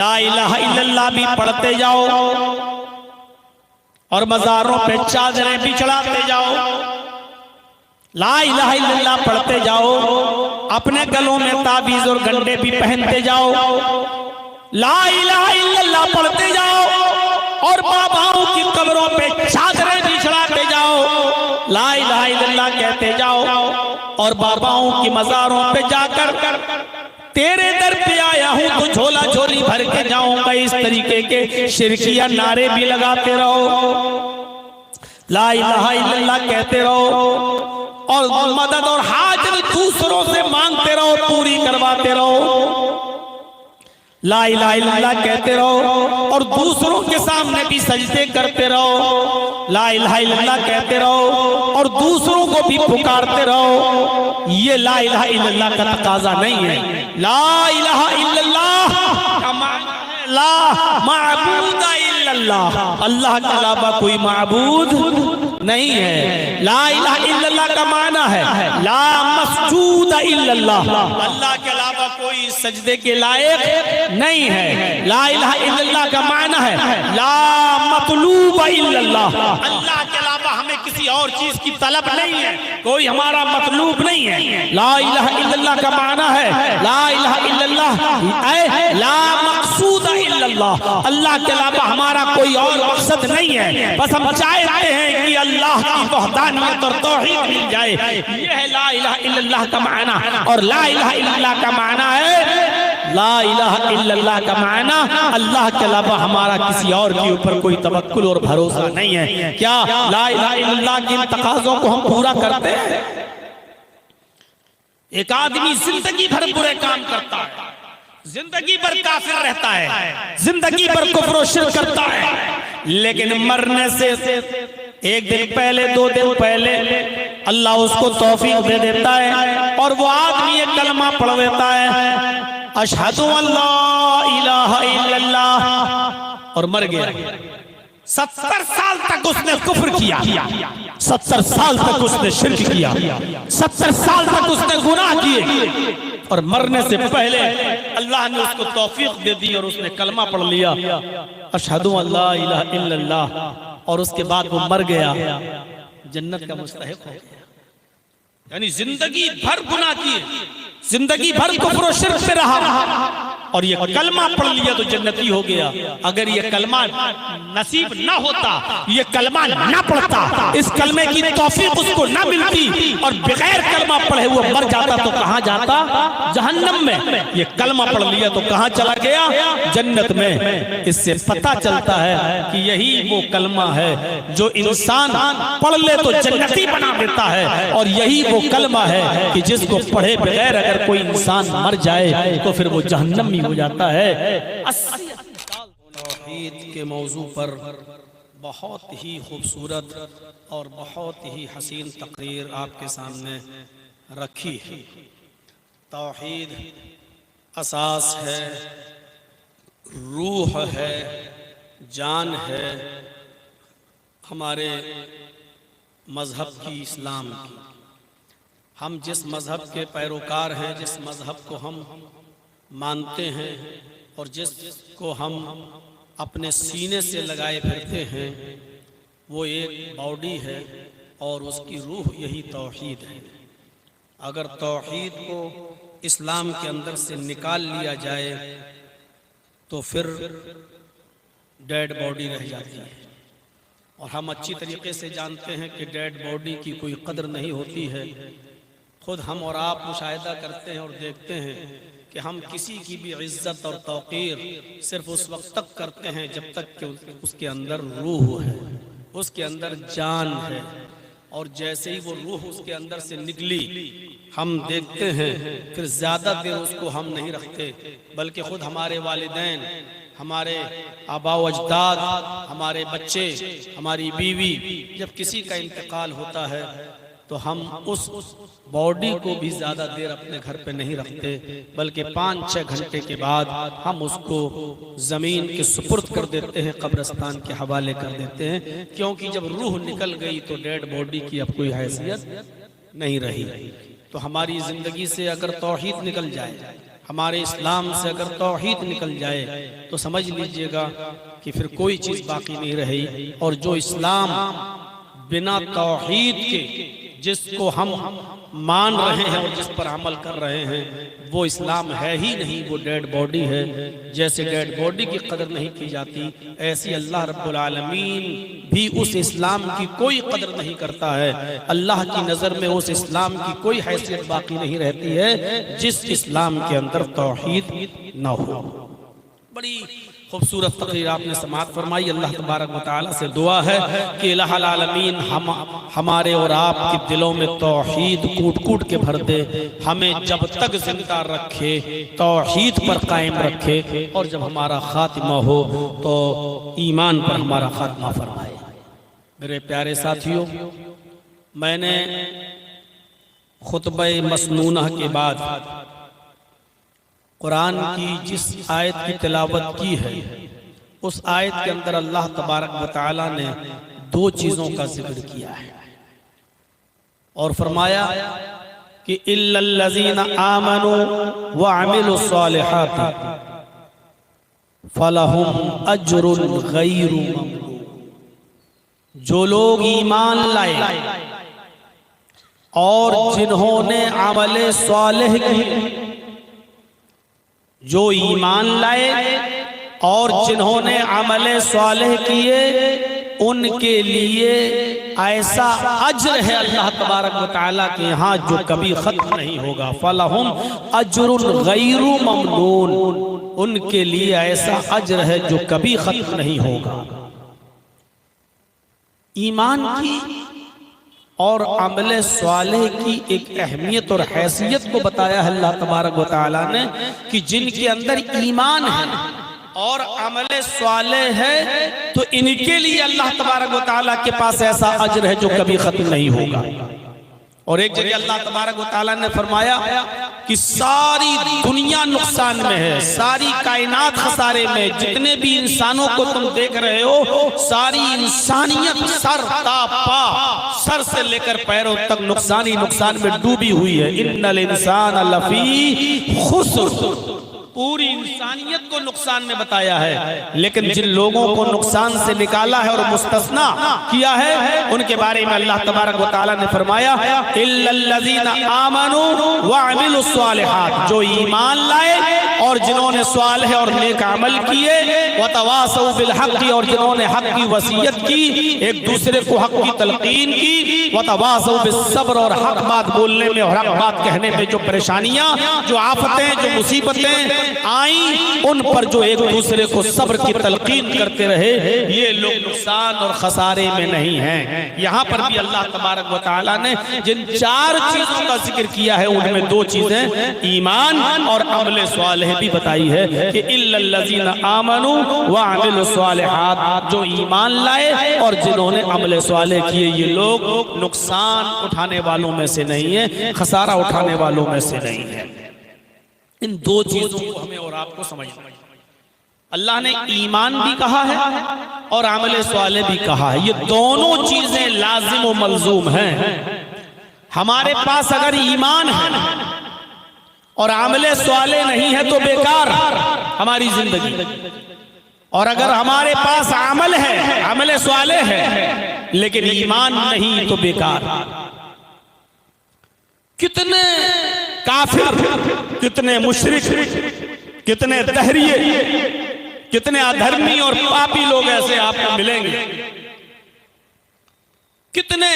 ला इलाहा इल्लल्लाह भी पढ़ते जाओ और मज़ारों पे चादरें भी चढ़ाते जाओ। ला इलाहा इल्लल्लाह पढ़ते जाओ, अपने गलों में ताबीज और गंडे भी पहनते जाओ। ला इलाहा इल्लल्लाह पढ़ते जाओ और बाबाओं की कब्रों पे चादरें भी चढ़ाते जाओ। ला इलाहा इल्लल्लाह कहते जाओ और बाबाओं की मज़ारों पे जाकर तेरे दर पे आया हूं तो झोला झोली भर के जाऊंगा, इस तरीके के शिरकिया नारे भी लगाते रहो। ला इलाहा इल्लल्लाह कहते रहो और मदद और हाजत दूसरों से मांगते रहो, पूरी करवाते रहो। ला इलाहा इल्लल्लाह कहते रहो और दूसरों के सामने भी सजदे करते रहो। ला इलाहा इल्लल्लाह कहते रहो और दूसरों को भी पुकारते रहो। ये ला इलाहा इल्लल्लाह का तकाजा नहीं है। ला इलाहा इल्लल्लाह का माना है ला माबूद इल्लल्लाह, अल्लाह के अलावा कोई माबूद नहीं है। ला इलाहा इल्लल्लाह का माना है ला मस्जूद इल्लल्लाह, अल्लाह के अलावा कोई सजदे के लायक नहीं है। ला इलाहा इल्लल्लाह का माना है ला मतलूब इल्लल्लाह, अल्लाह के अलावा हमें किसी और चीज की तलब नहीं है, कोई हमारा मतलूब नहीं है। ला इलाहा इल्लल्लाह का माना है ला इलाहा इल्लल्लाह ला मकसूद इल्लल्लाह, अल्लाह के अलावा हमारा कोई और मकसद नहीं है, बस हम चाहते हैं कि अल्लाह की वहदानियत और तौहीद मिल जाए। यह है ला इलाहा इल्लल्लाह का माना। और ला इलाहा इल्लल्लाह का माना है ला इलाहा इल्लल्लाह का माना अल्लाह के अलावा हमारा किसी और के ऊपर कोई तवक्कुल और भरोसा नहीं है। क्या ला इलाहा इल्लल्लाह के इन तकाज़ों को हम पूरा करते हैं? एक आदमी जिंदगी भर बुरे काम करता है, जिंदगी भर काफिर रहता है, जिंदगी भर कुफ्र और शिर्क करता है, लेकिन मरने से एक दिन पहले 2 दिन पहले अल्लाह उसको तौफीक दे देता है और वो आदमी एक कलमा पढ़ देता है, अशहदु अल्ला इलाहा इल्लल्लाह, और मर गया। 70 साल तक उसने कुफ्र किया, 70 साल तक उसने शिर्क किया, 70 साल तक उसने गुनाह किए, और मरने से पहले अल्लाह ने उसको तौफीक दे दी और उसने कलमा पढ़ लिया, अशहदु अल्ला इलाहा इल्लल्लाह, और उसके बाद वो मर गया, जन्नत का मुस्तहिक हो गया। यानी जिंदगी भर गुनाह किए, जिंदगी भर कुफ्र और शिर्क से रहा और ये कलमा पढ़ लिया तो जन्नती हो गया। अगर ये कलमा नसीब ना होता, ये कलमा ना पढ़ता, इस कलमे की तौफीक उसको ना मिलती और बगैर कलमा पढ़े वो मर जाता तो कहां जाता? जहन्नम में। ये कलमा पढ़ लिया तो कहां चला गया? जन्नत में। इससे पता चलता है कि यही वो कलमा है जो इंसान पढ़ ले तो जन्नती बना देता है, और यही वो कलमा है कि जिसको पढ़े बगैर अगर कोई इंसान मर जाए तो फिर वो जहन्नम में हो जाता है। तौहीद के मौजू पर बहुत ही खूबसूरत और बहुत ही हसीन तकरीर आपके सामने रखी है। तौहीद असास है, रूह है, जान है हमारे मजहब की, इस्लाम की। हम जिस मजहब के पैरोकार हैं, जिस मजहब को हम मानते हैं और जिसको हम अपने सीने से लगाए फिरते हैं, वो एक बॉडी है और उसकी रूह यही तौहीद है। अगर तौहीद को इस्लाम के अंदर से निकाल लिया जाए तो फिर डेड बॉडी रह जाती है, और हम अच्छी तरीके से जानते हैं कि डेड बॉडी की कोई कदर नहीं होती है। खुद हम और आप मुशाहिदा करते हैं और देखते हैं कि हम किसी की भी इज्जत और तौकीर सिर्फ उस वक्त तक करते हैं जब तक कि उसके अंदर रूह है, उसके अंदर जान है, और जैसे ही वो रूह उसके अंदर से निकली हम देखते हैं फिर ज्यादा देर उसको हम नहीं रखते, बल्कि खुद हमारे वालिदैन, हमारे आबा व अजदाद, हमारे बच्चे, हमारी बीवी, जब किसी का इंतकाल होता है तो हम उस बॉडी को भी ज्यादा देर अपने घर पे नहीं रखते, बल्कि 5-6 घंटे के बाद हम उसको जमीन के सुपुर्द कर देते हैं, कब्रिस्तान के हवाले कर देते हैं, क्योंकि जब रूह निकल गई तो डेड बॉडी की अब कोई हैसियत नहीं रही। तो हमारी जिंदगी से अगर तौहीद निकल जाए, हमारे इस्लाम से अगर तौहीद निकल जाए तो समझ लीजिएगा कि फिर कोई चीज़ बाकी नहीं रही। और जो इस्लाम बिना तौहीद के जिसको हम मान रहे हैं और जिस पर अमल कर रहे हैं वो इस्लाम है ही नहीं, वो डेड बॉडी है। जैसे डेड बॉडी की कदर नहीं की जाती, ऐसी अल्लाह रब्बुल आलमीन भी उस इस्लाम की कोई कदर नहीं करता है। अल्लाह की नज़र में उस इस्लाम की कोई हैसियत बाकी नहीं रहती है जिस इस्लाम के अंदर तौहीद न हो। बड़ी खूबसूरत तकरीर आपने समाअत फरमाई। अल्लाह तबारक व तआला से दुआ है कि इलाहुल आलमीन हमारे और आपके दिलों में तौहीद कूट कूट के भर दे, हमें जब तक जिंदा रखे तौहीद पर कायम रखे, और जब हमारा खात्मा हो तो ईमान पर हमारा खात्मा फरमाए। मेरे प्यारे साथियों, मैंने खुतबा मसनूना के बाद कुरान की जिस आयत की तिलावत की है उस आयत के अंदर अल्लाह तबारक व तआला ने दो चीजों का जिक्र किया है और फरमाया कि इल्लल्लज़ीना आमनू व अमिलुस सालिहात फलहुम अज्रुन गैरु ममनून। जो लोग ईमान लाए और जिन्होंने अमले सालिह की, जो ईमान लाए और जिन्होंने अमले सालिह किए उनके लिए ऐसा अज्र है अल्लाह तबारक व तआला के यहाँ जो कभी खत्म नहीं होगा। फलहुम अज्रुन गैरु ममनून, उनके लिए ऐसा अज्र है जो कभी खत्म नहीं होगा। ईमान की और अमले स्वालेह की एक अहमियत और हैसियत को बताया है अल्लाह तबारक व तआला ने कि जिनके अंदर ईमान है और अमले स्वालेह है तो इनके लिए अल्लाह तबारक व तआला के पास ऐसा अज्र है जो कभी खत्म नहीं होगा। और एक जगह अल्लाह तबारक व तआला ने फरमाया कि सारी दुनिया नुकसान में है, सारी कायनात खसारे में, जितने भी इंसानों को तुम देख रहे हो सारी इंसानियत सर ता पा, सर से लेकर पैरों तक नुकसान ही नुकसान में डूबी हुई है। इन्नल इंसान लफी खुस्र, पूरी इंसानियत को नुकसान में बताया है, लेकिन जिन लोगों को नुकसान से निकाला है और मुस्तस्ना किया है उनके बारे में अल्लाह तबारक व तआला ने फरमाया इल्लल्लज़ीना आमनू व अमिलुस सालिहात, जो ईमान लाए और जिन्होंने सालिह और नेक अमल किए, व तवासौ बिल हक़, और जिन्होंने हक की वसीयत की, एक दूसरे को हक की तलकीन की, व तवासौ बिस सब्र, और हक बात बोलने में और हक बात कहने में जो परेशानियां, जो आफतें, जो मुसीबतें आई उन पर जो एक दूसरे को सब्र की तलकीन करते रहे, ये लोग नुकसान और खसारे में नहीं हैं। यहाँ पर भी अल्लाह तबारक व तआला ने जिन चार चीजों का जिक्र किया है उनमें दो चीजें ईमान और अमले स्वालिह भी बताई है कि इल्लल्लज़ीना आमनू व अमिलुस सालिहात, जो ईमान लाए और जिन्होंने अमले स्वालिह किए ये लोग नुकसान उठाने वालों में से नहीं है, खसारा उठाने वालों में से नहीं है। इन दो चीजों को हमें और आपको समझना है। अल्लाह ने ईमान भी कहा है और अमले स्वालिह भी कहा है, ये दोनों चीजें लाजिम और मलजूम हैं। हमारे पास अगर ईमान है और अमले स्वालिह नहीं है तो बेकार हमारी जिंदगी, और अगर हमारे पास अमल है, अमले स्वालिह है लेकिन ईमान नहीं तो बेकार। कितने काफिर, कितने मुशरिक, कितने दहरिये, कितने अधर्मी और पापी लोग ऐसे आपको मिलेंगे, कितने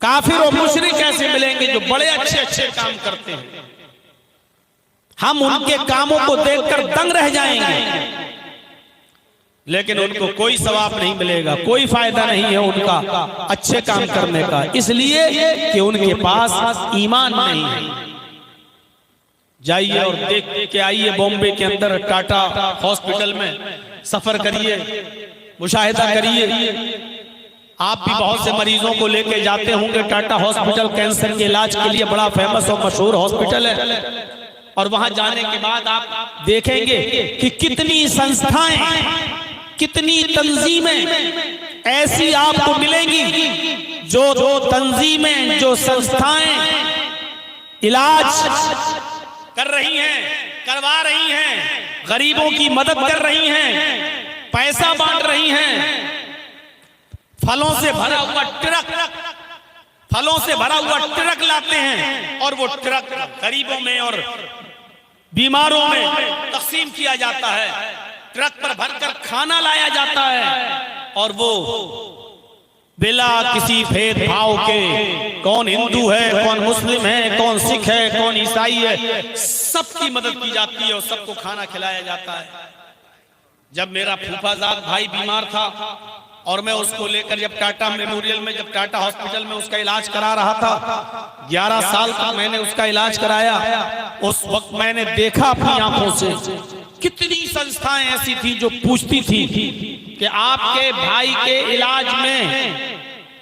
काफिर और मुशरिक ऐसे मिलेंगे जो बड़े अच्छे अच्छे काम करते हैं, हम उनके कामों को देखकर दंग रह जाएंगे लेकिन उनको कोई सवाब नहीं मिलेगा, कोई फायदा नहीं है उनका अच्छे काम करने का, इसलिए कि उनके पास ईमान नहीं है। जाइए और देख के आइए, बॉम्बे के अंदर टाटा हॉस्पिटल में सफर करिए, मुशाहिदा करिए। आप भी बहुत से मरीजों को लेके जाते होंगे टाटा हॉस्पिटल, कैंसर के इलाज के लिए बड़ा फेमस और मशहूर हॉस्पिटल है, और वहां जाने के बाद आप देखेंगे कि कितनी संस्थाएं, कितनी तंजीमें ऐसी आपको मिलेंगी, जो तंजीमें, जो संस्थाएं इलाज कर रही हैं, करवा रही हैं, गरीबों की मदद कर रही हैं, पैसा बांट रही हैं। फलों से भरा हुआ ट्रक लाते हैं और वो ट्रक गरीबों में और बीमारों में तकसीम किया जाता है। ट्रक पर भरकर खाना लाया जाता है और वो बिला किसी भेदभाव के, कौन हिंदू है, कौन मुस्लिम है, कौन सिख है, कौन ईसाई है, सबकी मदद की जाती है और सबको खाना खिलाया जाता है। जब मेरा फूफाजाद भाई बीमार था और मैं उसको लेकर जब टाटा मेमोरियल में, जब टाटा हॉस्पिटल में उसका इलाज करा रहा था, 11 साल तक मैंने उसका इलाज कराया। उस वक्त मैंने देखा अपनी आंखों से कितनी संस्थाएं ऐसी थी जो पूछती थी कि आपके भाई के इलाज में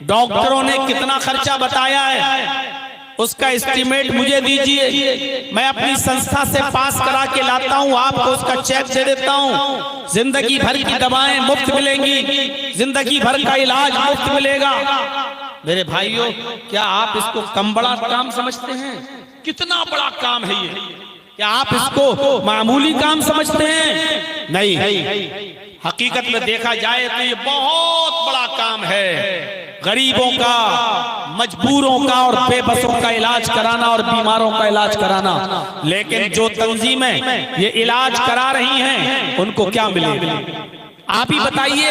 डॉक्टरों ने कितना खर्चा बताया है, उसका एस्टीमेट मुझे दीजिए, मैं अपनी संस्था से पास करा के लाता हूं, आपको उसका चेक दे देता हूं, जिंदगी भर की दवाएं मुफ्त मिलेंगी, जिंदगी भर का इलाज मुफ्त मिलेगा। मेरे भाइयों, क्या आप इसको कम बड़ा काम समझते हैं? कितना बड़ा काम है ये? क्या आप इसको मामूली काम समझते हैं? नहीं, हकीकत में देखा जाए तो ये बहुत बड़ा काम है। गरीबों का, मजबूरों का और बेबसों का इलाज कराना और बीमारों का इलाज कराना। लेकिन जो तंजीमें ये इलाज करा रही हैं, उनको क्या मिलेगा? आप ही बताइए,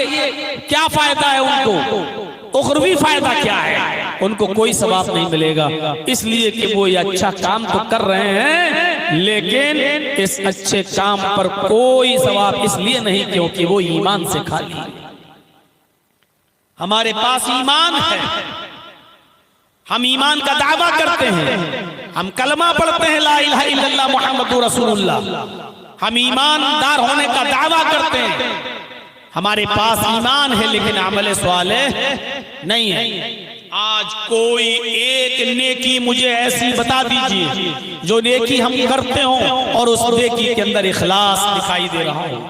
क्या फायदा है उनको? उखरवी फायदा क्या है? उनको कोई सवाब नहीं मिलेगा, इसलिए कि वो ये अच्छा काम तो कर रहे हैं, लेकिन इस अच्छे काम पर कोई सवाब इसलिए नहीं क्योंकि वो ईमान से खाली है। हमारे पास ईमान है, हम ईमान का दावा करते हैं, हम कलमा पढ़ते हैं ला इलाहा इल्लल्लाह मुहम्मदुर रसूलुल्लाह, हम ईमानदार होने का दावा करते हैं। हमारे पास ईमान है लेकिन अमल सालेह नहीं है। आज कोई एक नेकी मुझे ऐसी बता दीजिए जो नेकी हम करते हो और उस नेकी के अंदर इखलास दिखाई दे रहा हो।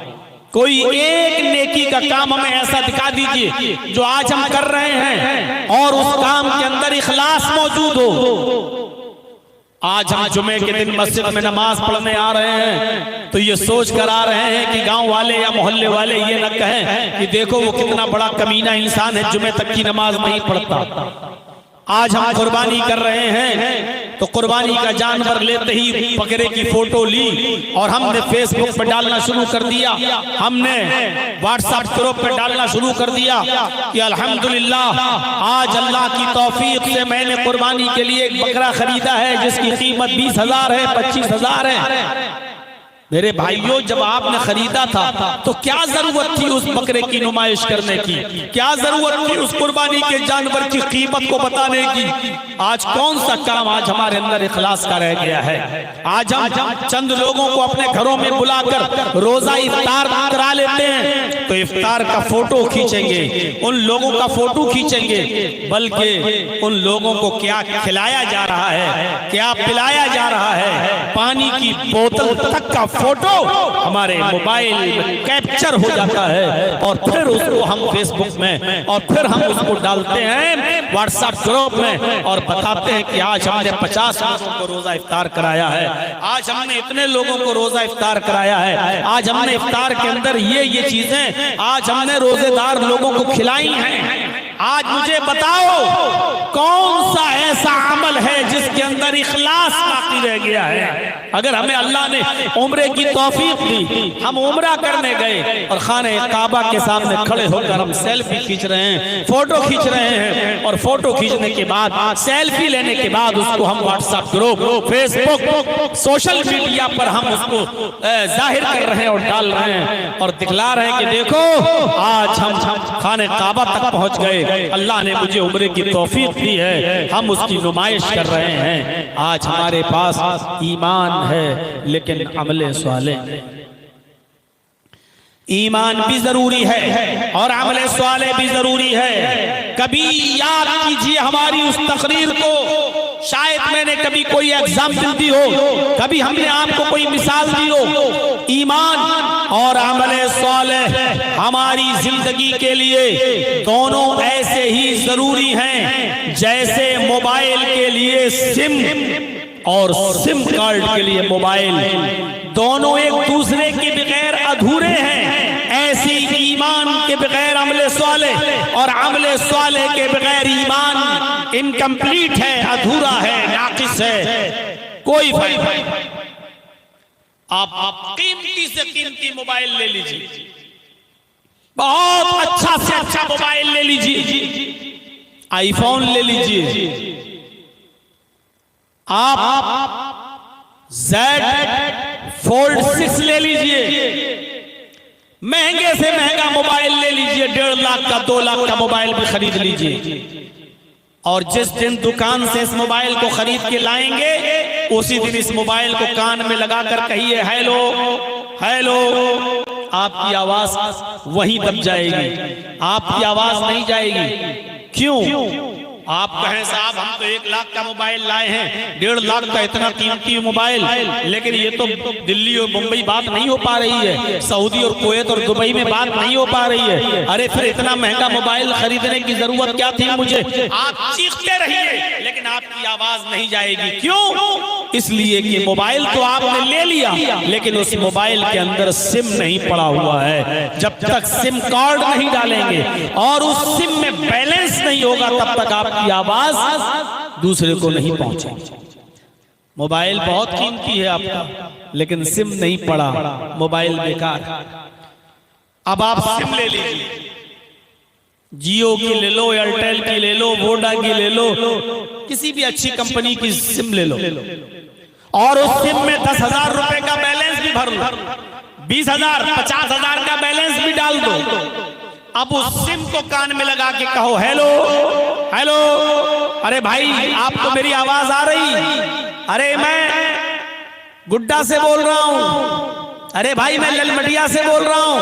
कोई एक नेकी का काम हमें ऐसा दिखा दीजिए जो आज हम कर रहे हैं और उस काम के अंदर इखलास मौजूद हो। आज हम जुमे के दिन मस्जिद में नमाज पढ़ने आ रहे हैं तो ये सोच कर आ रहे हैं कि गांव वाले या मोहल्ले वाले ये न कहें कि देखो वो कितना बड़ा कमीना इंसान है, जुमे तक की नमाज नहीं पढ़ता। आज हम कुर्बानी कर रहे हैं तो कुर्बानी का जानवर लेते ही बकरे की फोटो ली और हमने फेसबुक पर डालना शुरू कर दिया, हमने व्हाट्सएप ग्रुप पर डालना शुरू कर दिया कि अल्हम्दुलिल्लाह आज अल्लाह की तौफीक से मैंने कुर्बानी के लिए एक बकरा खरीदा है जिसकी कीमत 20,000 है, 25,000 है। मेरे भाइयों, जब आपने खरीदा था तो क्या जरूरत थी उस बकरे की नुमाइश करने की? क्या जरूरत थी उस कुर्बानी के जानवर की कीमत को बताने की? आज कौन सा काम आज हमारे अंदर इखलास का रह गया है? आज हम चंद लोगों को अपने घरों में बुलाकर रोजा इफ्तार करा लेते हैं तो इफ्तार का फोटो खींचेंगे, उन लोगों का फोटो खींचेंगे, बल्कि उन लोगों को क्या खिलाया जा रहा है, क्या पिलाया जा रहा है, पानी की बोतल तक का फोटो हमारे मोबाइल में कैप्चर हो जाता है और फिर उसको हम फेसबुक में और फिर हम उसको डालते हैं व्हाट्सएप ग्रुप में और बताते हैं कि आज हमने 50 लोगों को रोजा इफ्तार कराया है, आज हमने इतने लोगों को रोजा इफ्तार कराया है, आज हमने इफ्तार के अंदर ये चीजें आज हमने रोजेदार लोगों को खिलाई हैं। आज मुझे बताओ कौन सा ऐसा अमल है जिसके अंदर इखलास बाकी रह गया है? अगर हमें अल्लाह ने उम्रे की तौफीक दी, हम उम्रा करने गए और खाने काबा के सामने खड़े होकर हम सेल्फी खींच रहे हैं, फोटो खींच रहे हैं और फोटो खींचने के बाद सेल्फी लेने के बाद उसको हम WhatsApp group, Facebook, social media पर हम उसको जाहिर कर रहे हैं और डाल रहे हैं और दिखला रहे हैं कि देखो आज हम खाने काबा तक पहुंच गए, अल्लाह ने मुझे उम्रे की तौफीक दी है, हम उसकी नुमाइश कर रहे हैं। आज हमारे पास ईमान है लेकिन अमले स्वाले, ईमान भी जरूरी है और अमले स्वाले भी जरूरी है। कभी याद कीजिए हमारी उस तकरीर को, शायद मैंने कभी कोई एग्जाम्पल दी हो, कभी हमने आपको कोई मिसाल दी हो। ईमान और अमले स्वालेह हमारी जिंदगी के लिए दोनों ऐसे ही जरूरी हैं जैसे मोबाइल के लिए सिम और सिम कार्ड के लिए मोबाइल, दोनों एक दूसरे के बगैर अधूरे हैं। ऐसी ईमान के बगैर अमले साले और अमले साले के बगैर ईमान इनकम्प्लीट है, अधूरा है, नाकिस है, कोई फायदा नहीं। आप कीमती से कीमती मोबाइल ले लीजिए, बहुत अच्छा से अच्छा मोबाइल ले लीजिए, आईफोन ले लीजिए, आप Z Fold 6 ले लीजिए, महंगे से महंगा मोबाइल ले लीजिए, 1.5 लाख का 2 लाख का मोबाइल भी खरीद लीजिए, और जिस दिन दुकान से इस मोबाइल को खरीद के लाएंगे उसी दिन इस मोबाइल को कान में लगाकर कहिए हेलो हेलो, आपकी आवाज वहीं दब जाएगी, आपकी आवाज नहीं जाएगी। क्यों? आप कहें साहब हम तो 1 लाख का मोबाइल लाए हैं, 1.5 लाख का इतना कीमती मोबाइल, लेकिन ये तो दिल्ली और मुंबई बात नहीं हो पा रही है, सऊदी और कुवैत और दुबई में बात नहीं हो पा रही है। अरे फिर इतना महंगा मोबाइल खरीदने की जरूरत क्या थी मुझे? आप चीखते रहिए लेकिन आपकी आवाज नहीं जाएगी। क्यों? इसलिए कि मोबाइल तो आपने ले लिया लेकिन उस मोबाइल के अंदर सिम नहीं पड़ा हुआ है। जब तक सिम कार्ड नहीं डालेंगे और उस सिम में बैलेंस नहीं होगा तब तक आपकी आवाज दूसरे को नहीं पहुंचेगी। मोबाइल बहुत कीमती है आपका, लेकिन सिम नहीं पड़ा, मोबाइल बेकार। अब आप सिम ले लीजिए, जियो की ले लो, एयरटेल की ले लो, वोडा की ले लो, किसी भी अच्छी कंपनी की सिम ले लो, और उस सिम में 10,000 रुपए का बैलेंस भी भर लो, 20,000 50,000 का बैलेंस भी डाल दो। अब उस सिम को कान में लगा के कहो हेलो हेलो, अरे भाई आपको मेरी आवाज आ रही? अरे मैं गुड्डा से बोल रहा हूं, अरे भाई मैं ललमटिया से बोल रहा हूं,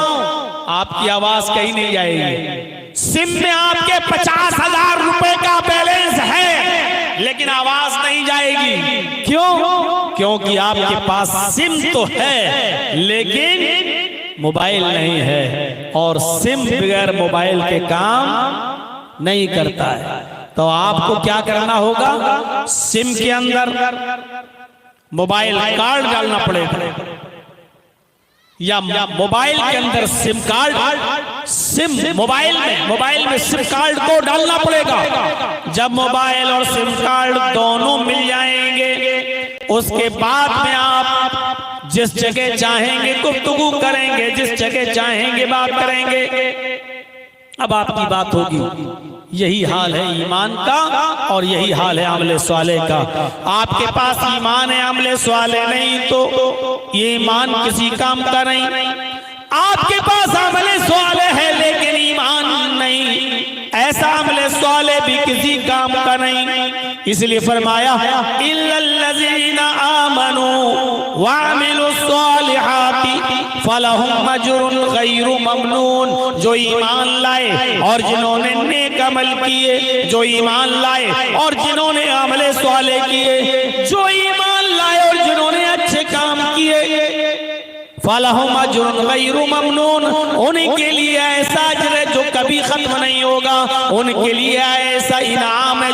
आपकी आवाज कहीं नहीं जाएगी। सिम में आपके 50,000 रुपए का बैलेंस है लेकिन आवाज नहीं जाएगी। क्यों? क्योंकि आपके पास सिम तो है लेकिन मोबाइल नहीं है, और सिम बगैर मोबाइल के काम नहीं करता है। तो आपको क्या करना होगा? सिम के अंदर मोबाइल कार्ड डालना पड़ेगा, या मोबाइल के अंदर सिम कार्ड, सिम मोबाइल में सिम कार्ड को डालना पड़ेगा। जब मोबाइल और सिम कार्ड दोनों मिल जाएंगे उसके बाद में आप जिस जगह चाहेंगे गुफ्तगू करेंगे, जिस जगह चाहेंगे बात करेंगे। अब आपकी बात होगी। यही हाल है ईमान का और यही हाल है अमले स्वाले का। आपके पास ईमान है, अमले स्वाले नहीं तो ये ईमान किसी काम का नहीं। आपके पास अमले स्वाले है लेकिन ईमान नहीं, ऐसा अमले स्वाले भी किसी काम का नहीं। इसलिए फरमाया इल्लल्लज़ीना आमनू व अमिलुस्सालिहाति फलहुम अज्रुन गैरु ममनून। जो ईमान लाए और जिन्होंने नेक अमल किए, जो ईमान लाए और जिन्होंने अमले स्वाले किए, जो ईमान लाए और जिन्होंने अच्छे काम किए, फलहुम अज्रुन गैरु ममनून, उनके लिए ऐसा अज्र है जो कभी खत्म नहीं होगा, उनके लिए ऐसा इनाम है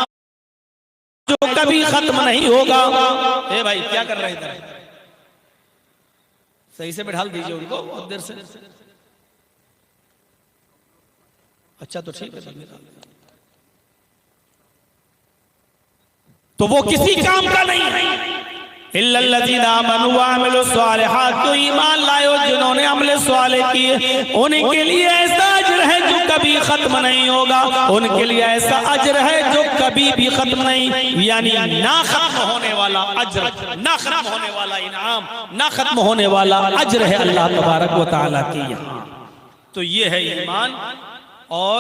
जो कभी खत्म नहीं होगा। ए भाई क्या कर रहे हैं? सही से बैठा दीजिए उनको बहुत देर से। अच्छा तो ठीक है, तो वो किसी काम का नहीं है। इल्लल्लज़ीना आमनू व अमिलुस्सालिहात, जो ईमान लाए जिन्होंने अमले स्वाले किए, उनके लिए ऐसा अज्र है जो कभी खत्म नहीं होगा, उनके लिए ऐसा अज्र है जो कभी भी खत्म नहीं, यानी ना खत्म होने वाला अज्र, ना खत्म होने वाला इनाम, ना खत्म होने वाला अज्र है अल्लाह तबारक व तआला की यहाँ। तो ये है ईमान और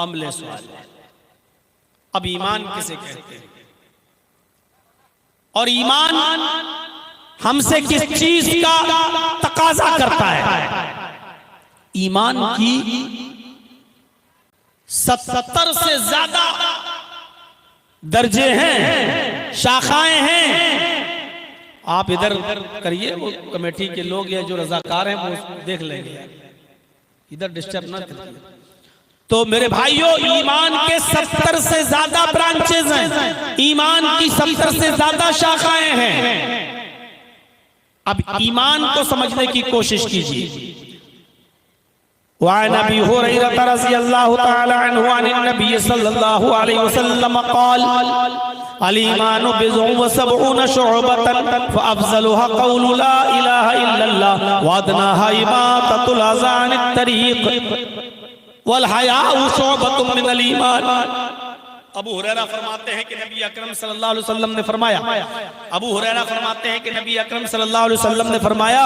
अमले स्वाले। अब ईमान किसे कहते हैं और ईमान हमसे किस चीज का तकाजा करता है? ईमान की 70 से ज्यादा दर्जे हैं, शाखाएं हैं। आप इधर करिए, वो कमेटी के लोग या जो रजाकार हैं वो देख लेंगे, इधर डिस्टर्ब ना करिए। तो मेरे भाइयों, ईमान के 70 से ज्यादा ब्रांचेज हैं, ईमान की 70 से ज्यादा शाखाएं हैं। अब ईमान को समझने की कोशिश कीजिए। वअन अबी हुरैरा रज़ियल्लाहु तआला अन्हु अन नबी सल्लल्लाहु अलैहि वसल्लम क़ाल अल ईमानु बिज़उन व सबऊन शुअबतन फअफ़ज़लुहा क़ौलु ला इलाहा इल्लल्लाह व अदनाहा इमाततुल अज़ा अनित तरीक़ वल हयाउ शुअबतुन मिनल ईमान। अबू हुरैरा फरमाते हैं कि नबी अकरम सल्लल्लाहु अलैहि वसल्लम ने फरमाया, अबू हुरैरा फरमाते हैं कि नबी अकरम सल्लल्लाहु अलैहि वसल्लम ने फरमाया,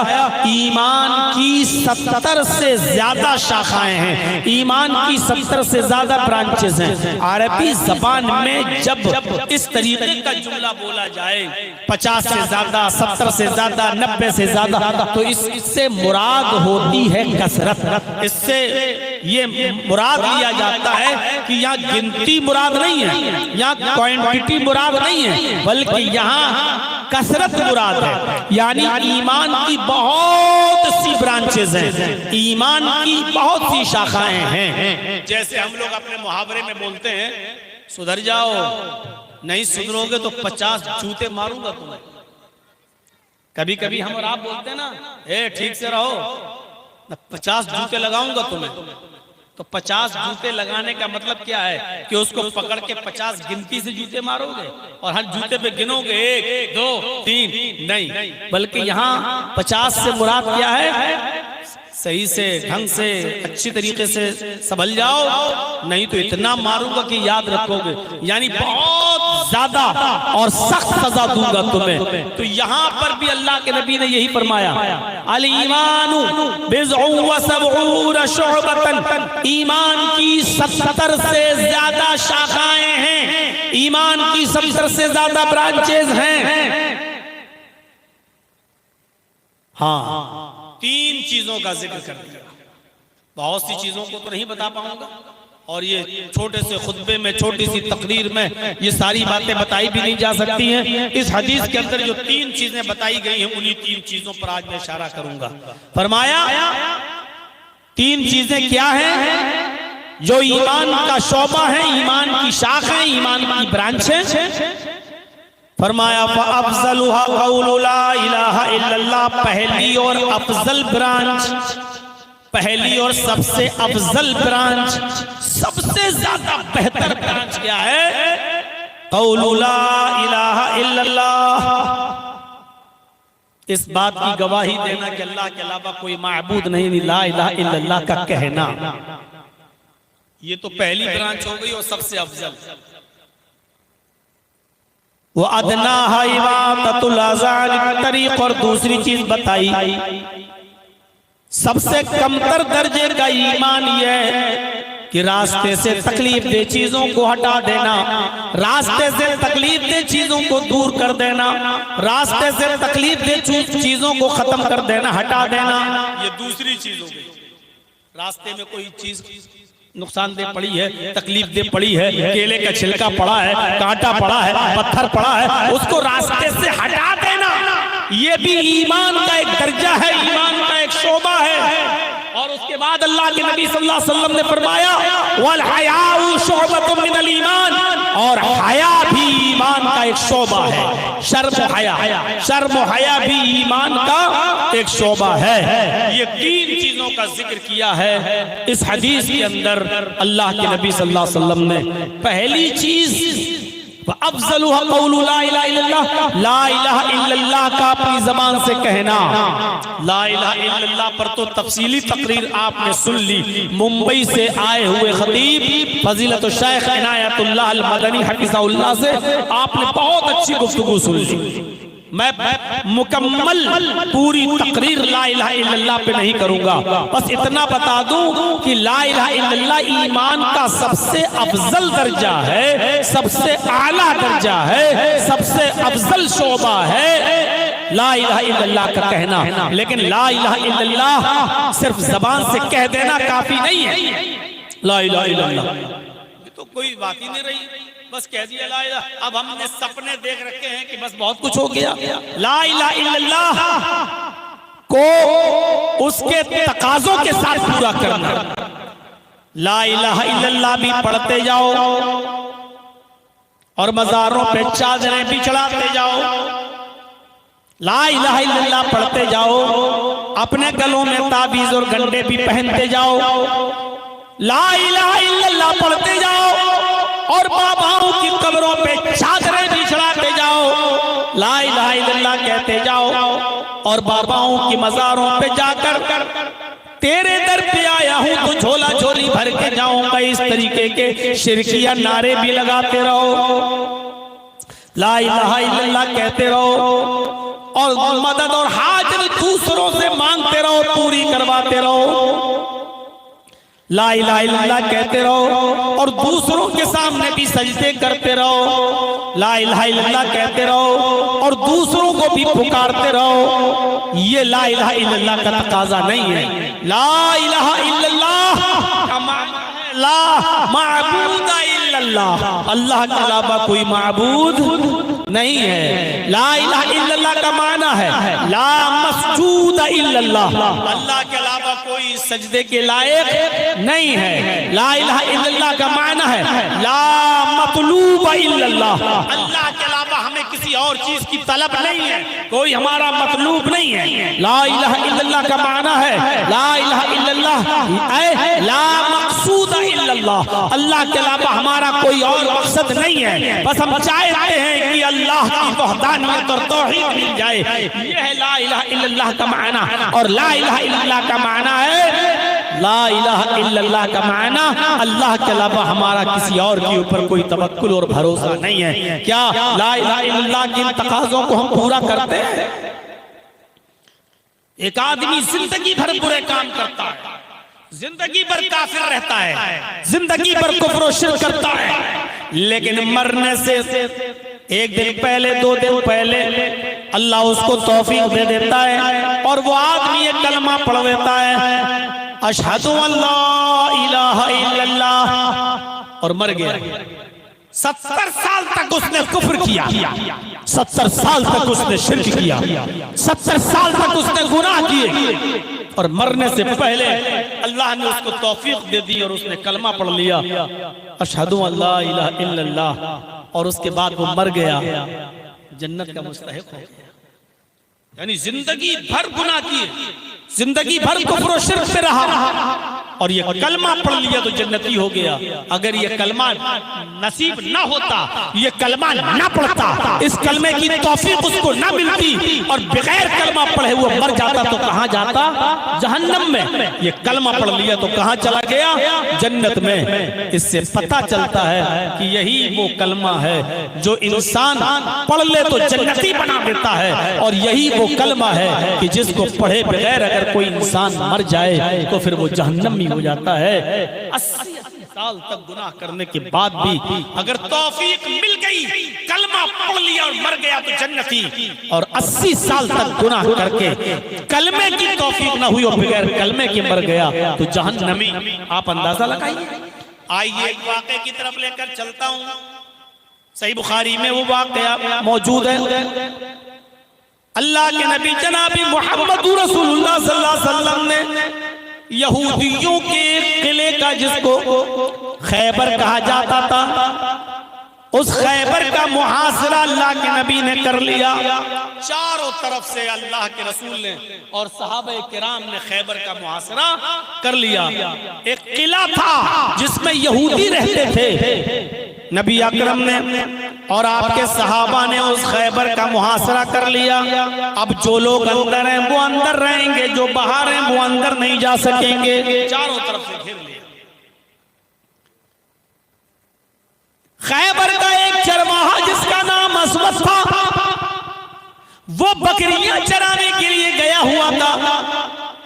ईमान की 70 से ज्यादा शाखाएं हैं, ईमान की 70 से ज्यादा ब्रांचेस हैं। अरबी जबान में जब इस तरीके का जुमला बोला जाए, 50 से ज्यादा, 70 से ज्यादा, 90 से ज्यादा, तो इससे मुराद होती है कसरत। इससे ये मुराद लिया जाता है कि यहाँ गिनती मुराद नहीं है, यहाँ क्वांटिटी मुराद नहीं है, बल्कि यहाँ कसरत मुराद है। यानी ईमान की बहुत सी ब्रांचेज हैं, ईमान की बहुत सी शाखाएं हैं। जैसे हम लोग अपने मुहावरे में बोलते हैं, सुधर जाओ, नहीं सुधरोगे तो 50 जूते मारूंगा तुम्हें। कभी कभी हम और आप बोलते हैं ना, ठीक से रहो, 50 जूते लगाऊंगा तुम्हें। तो 50 जूते लगाने का मतलब क्या है कि उसको पकड़ के 50 गिनती से जूते मारोगे और हर जूते पे गिनोगे 1 2 3, नहीं, बल्कि यहाँ 50 से मुराद क्या है, सही से, ढंग से, अच्छी तरीके से संभल जाओ, नहीं तो इतना मारूंगा कि याद रखोगे, यानी बहुत ज्यादा और सख्त सजा दूंगा तुम्हें। तो यहाँ पर भी अल्लाह के नबी ने यही फरमाया, अल ईमानु बिज़उन व सबऊन शुअबतन, ईमान की 70 से ज्यादा शाखाएं हैं, ईमान की 70 से ज्यादा ब्रांचेज हैं। हाँ, 3 चीजों का जिक्र कर दिया। बहुत सी चीजों को तो नहीं बता पाऊंगा, और ये छोटे से खुतबे में, छोटी सी तकरीर में ये सारी बातें बताई भी नहीं जा सकती हैं। इस हदीस के अंदर जो 3 चीजें बताई गई हैं, उन्हीं 3 चीजों पर आज मैं इशारा करूंगा। फरमाया 3 चीजें क्या हैं जो ईमान का शोबा है, ईमान की शाख है, ईमान की ब्रांच है। फरमाया फअफ़ज़लुहा क़ौलु ला इलाहा इल्लल्लाह, पहली और अफजल ब्रांच, पहली और सबसे अफजल ब्रांच, सबसे ज्यादा बेहतर ब्रांच क्या है, क़ौलु ला इलाहा इल्लल्लाह, इस बात की गवाही देना कि अल्लाह के अलावा कोई माबूद नहीं, ला इलाहा इल्लल्लाह का कहना। ये तो पहली ब्रांच हो गई और सबसे अफजल। वो अदनाहा इमाततुल अज़ा अनित तरीक़, और दूसरी चीज बताई, सबसे कमतर दर्जे का ईमान यह है कि रास्ते से तकलीफ दे चीजों को हटा देना, रास्ते से तकलीफ दे चीजों को दूर कर देना, रास्ते से तकलीफ दे चीजों को खत्म कर देना, हटा देना। ये दूसरी चीज हो गई। रास्ते में कोई चीज नुकसानदेह पड़ी है, तकलीफ दे पड़ी है, केले का छिलका पड़ा है, कांटा पड़ा है, पत्थर पड़ा है, उसको रास्ते से हटा देना, ये भी ईमान का एक दर्जा है, ईमान का एक शोबा है। और उसके बाद अल्लाह के नबी सल्लल्लाहु अलैहि वसल्लम ने फरमाया, वल हयाउ शुअबतुन मिनल ईमान, और हया भी ईमान का एक शोबा है। शर्म हया भी ईमान का एक शोबा है। ये 3 चीजों का जिक्र किया है इस हदीस के अंदर अल्लाह के नबी सल्लल्लाहु अलैहि वसल्लम ने। पहली चीज अफ़ज़लुहा क़ौलु ला इलाहा इल्लल्लाह, ला इलाहा इल्लल्लाह का अपनी जबान से कहना। ला इलाहा इल्लल्लाह पर तो तफसीली तकरीर आपने सुन ली, मुंबई से आए हुए खतीब फजीलत शेख इनायतुल्लाह अल मदनी हफिज़हुल्लाह से आपने बहुत अच्छी गुफ्तगू सुन ली। मैं मुकम्मल पूरी तकरीर ला इलाहा इल्लल्लाह पे नहीं करूंगा, बस इतना बता दूं कि ला इलाहा इल्लल्लाह ईमान का सबसे अफजल दर्जा है, सबसे आला दर्जा है, सबसे अफजल शोबा है ला इलाहा इल्लल्लाह का कहना। लेकिन ला इलाहा इल्लल्लाह सिर्फ जबान से कह देना काफी नहीं है। ला इलाहा इल्लल्लाह ये तो कोई बात ही नहीं रही, बस कह दिया ला इलाहा। अब हमने सपने देख रखे हैं कि बस बहुत कुछ हो गया। ला इलाहा इल्लल्लाह को उसके तकाजों के साथ पूरा करना, ला इलाहा इल्लल्लाह भी पढ़ते जाओ और मज़ारों पे चादरें भी चढ़ाते जाओ। ला इलाहा इल्लल्लाह पढ़ते जाओ, अपने गलों में ताबीज और गंडे भी पहनते जाओ। ला इलाहा इल्लल्लाह पढ़ते जाओ और बाबाओं की कब्रों पे चादरें भी चढ़ाते जाओ। ला इलाहा इल्लल्लाह कहते जाओ और बाबाओं की मज़ारों पे जाकर तेरे दर पे आया हूं तो झोला झोली भर के जाऊंगा, इस तरीके के शिरकिया नारे भी लगाते रहो। ला इलाहा इल्लल्लाह कहते रहो और मदद और हाजत दूसरों से मांगते रहो, पूरी करवाते रहो। ला इलाहा इल्लल्लाह कहते रहो और दूसरों के सामने भी सजदे करते रहो। ला इलाहा इल्लल्लाह कहते रहो और दूसरों को भी पुकारते रहो। ये ला इलाहा इल्लल्लाह का तकाजा नहीं है। ला इलाहा इल्लल्लाह का माना है ला माबूद इल्लल्लाह, अल्लाह के अलावा कोई माबूद नहीं है। ला इलाहा इल्लल्लाह का माना है ला मस्जूद इल्लल्लाह, अल्लाह के अलावा कोई सजदे के लायक नहीं है। ला इलाहा इल्लल्लाह का माना है ला मतलूब इल्लल्लाह, अल्लाह के अलावा हमें किसी और चीज की तलब नहीं है, कोई हमारा मतलूब नहीं है। ला इलाहा इल्लल्लाह का माना है ला इलाहा इल्लल्लाह ला मकसूद इल्लल्लाह, अल्लाह के अलावा हमारा कोई और मकसद नहीं है, बस हम चाहते हैं कि अल्लाह की वहदानियत और तौहीद मिल जाए। यह है ला इलाहा इल्लल्लाह का माना। और ला इलाहा इल्लल्लाह का माना है ला इलाहा इल्लल्लाह का माना अल्लाह के अलावा हमारा किसी और के ऊपर कोई तवक्कुल और भरोसा नहीं है। क्या ला इलाहा इल्लल्लाह के इन तकाज़ों को हम पूरा करते हैं? एक आदमी जिंदगी भर बुरे काम करता है, जिंदगी भर काफिर रहता है, जिंदगी भर कुफ्र और शिर्क करता है, लेकिन मरने से एक दिन पहले 2 दिन पहले अल्लाह उसको तौफीक दे देता है और वो आदमी एक कलमा पढ़ देता है, अशहदु अल्ला इलाहा इल्लल्लाह, और मर गया। 70 साल तक उसने कुफ्र किया, 70 साल तक उसने शिर्क किया, 70 साल तक उसने गुनाह किए और मरने से पहले अल्लाह ने उसको तौफीक दे दी और उसने कलमा पढ़ लिया, अशहदु अल्ला इलाहा इल्लल्लाह, और उसके बाद वो मर गया, जन्नत का मुस्तहिक हो गया। यानी जिंदगी भर गुनाह किए, जिंदगी भर कुफ्र और शिर्क से रहा और ये कलमा पढ़ लिया तो जन्नती हो गया। अगर ये कलमा नसीब ना होता, ये कलमा ना पढ़ता, इस कलमे की तौफीक उसको ना मिलती और बगैर कलमा पढ़े हुए मर जाता तो कहां जाता? जहन्नम में। ये कलमा पढ़ लिया तो कहां चला गया? जन्नत में। इससे पता चलता है कि यही वो कलमा है जो इंसान पढ़ ले तो जन्नती बना देता है, और यही वो कलमा है कि जिसको पढ़े बगैर अगर कोई इंसान मर जाए तो फिर वो जहन्नम में हो जाता है। 80 साल तक गुनाह करने के बाद भी अगर तौफीक मिल गई, कलमा पढ़ लिया और मर गया तो जन्नती, और 80 साल तक गुनाह करके कलमे की तौफीक ना हुई और बगैर कलमे के मर गया तो जहन्नमी। आप अंदाजा लगाइए। आइए एक वाक़े की तरफ लेकर चलता हूं। सही बुखारी में वो वाक़या मौजूद है। अल्लाह के नबी जनाबी मोहम्मद रसूलुल्लाह सल्लल्लाहु अलैहि वसल्लम ने यहूदियों के किले का, जिसको खैबर कहा जाता था, उस खैबर का मुहासरा अल्लाह के नबी ने कर लिया। चारों तरफ से अल्लाह के रसूल ने और सहाबा किराम ने खैबर का मुहासरा कर लिया। एक किला था जिसमें यहूदी रहते थे। नबी अकरम ने और आपके सहाबा ने उस खैबर का मुहासरा कर लिया। अब जो लोग अंदर हैं वो अंदर रहेंगे, जो बाहर हैं वो अंदर नहीं जा सकेंगे। चारों तरफ से घेर लिया। खैबर का एक चरवाहा जिसका नाम असवद था, वो बकरियां चराने के लिए गया हुआ था।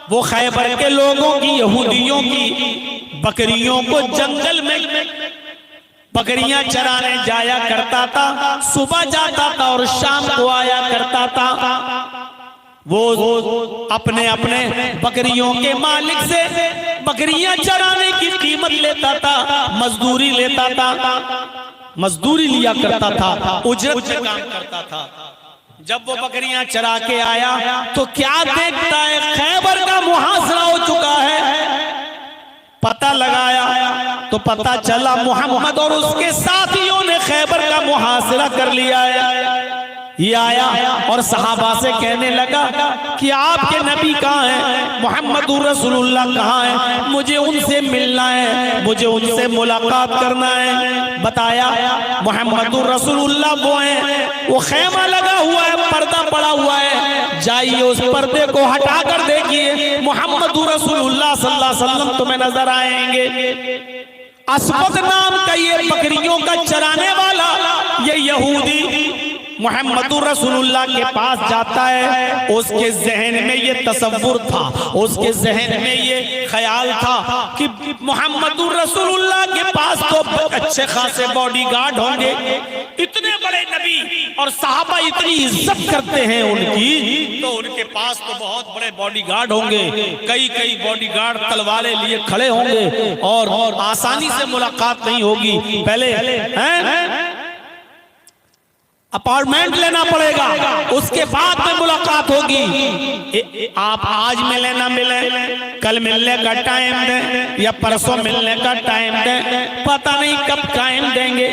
वो खैबर के लोगों की, यहूदियों की बकरियों को जंगल में बकरियां चराने जाया करता था। सुबह जाता था और शाम को आया करता था। वो अपने अपने बकरियों के मालिक से बकरियां चराने की कीमत लेता था, मजदूरी लेता था, मजदूरी लिया करता था, उजरत से काम करता था। जब वो बकरियां चरा के आया तो क्या देखता है? खैबर का मुहासरा हो चुका है। पता लगाया तो पता चला मोहम्मद और उसके साथियों ने खैबर का मुहासरा कर लिया है। ये आया और सहाबा से कहने लगा कि आपके नबी कहाँ हैं, मोहम्मदुर रसूलुल्लाह कहाँ हैं, मुझे उनसे मिलना है, मुझे उनसे मुलाकात करना है। बताया मोहम्मदुर रसूलुल्लाह वो हैं, वो खेमा लगा हुआ है, पर्दा पड़ा हुआ है, जाइए उस पर्दे को हटा कर देखिए, मोहम्मदुर रसूलुल्लाह सल्लल्लाहु अलैहि वसल्लम तुम्हें नजर आएंगे। अस्वद नाम का ये बकरियों का चराने वाला ये यहूदी मोहम्मदुर रसूलुल्लाह के पास जाता है। उसके जहन में ये तसव्वुर था, उसके जहन में ये ख्याल था कि मोहम्मदुर रसूलुल्लाह के पास तो अच्छे खासे बॉडीगार्ड होंगे, इतने बड़े नबी और सहाबा इतनी इज्जत करते हैं उनकी, तो उनके पास तो बहुत बड़े बॉडीगार्ड होंगे, कई कई बॉडीगार्ड तलवारें लिए खड़े होंगे और आसानी से मुलाकात नहीं होगी। पहले हैं अपार्टमेंट लेना पड़ेगा, उसके बाद में मुलाकात होगी। आप आज मिले ना मिले, कल मिलने का टाइम दें या परसों मिलने का टाइम दें, पता नहीं कब टाइम देंगे।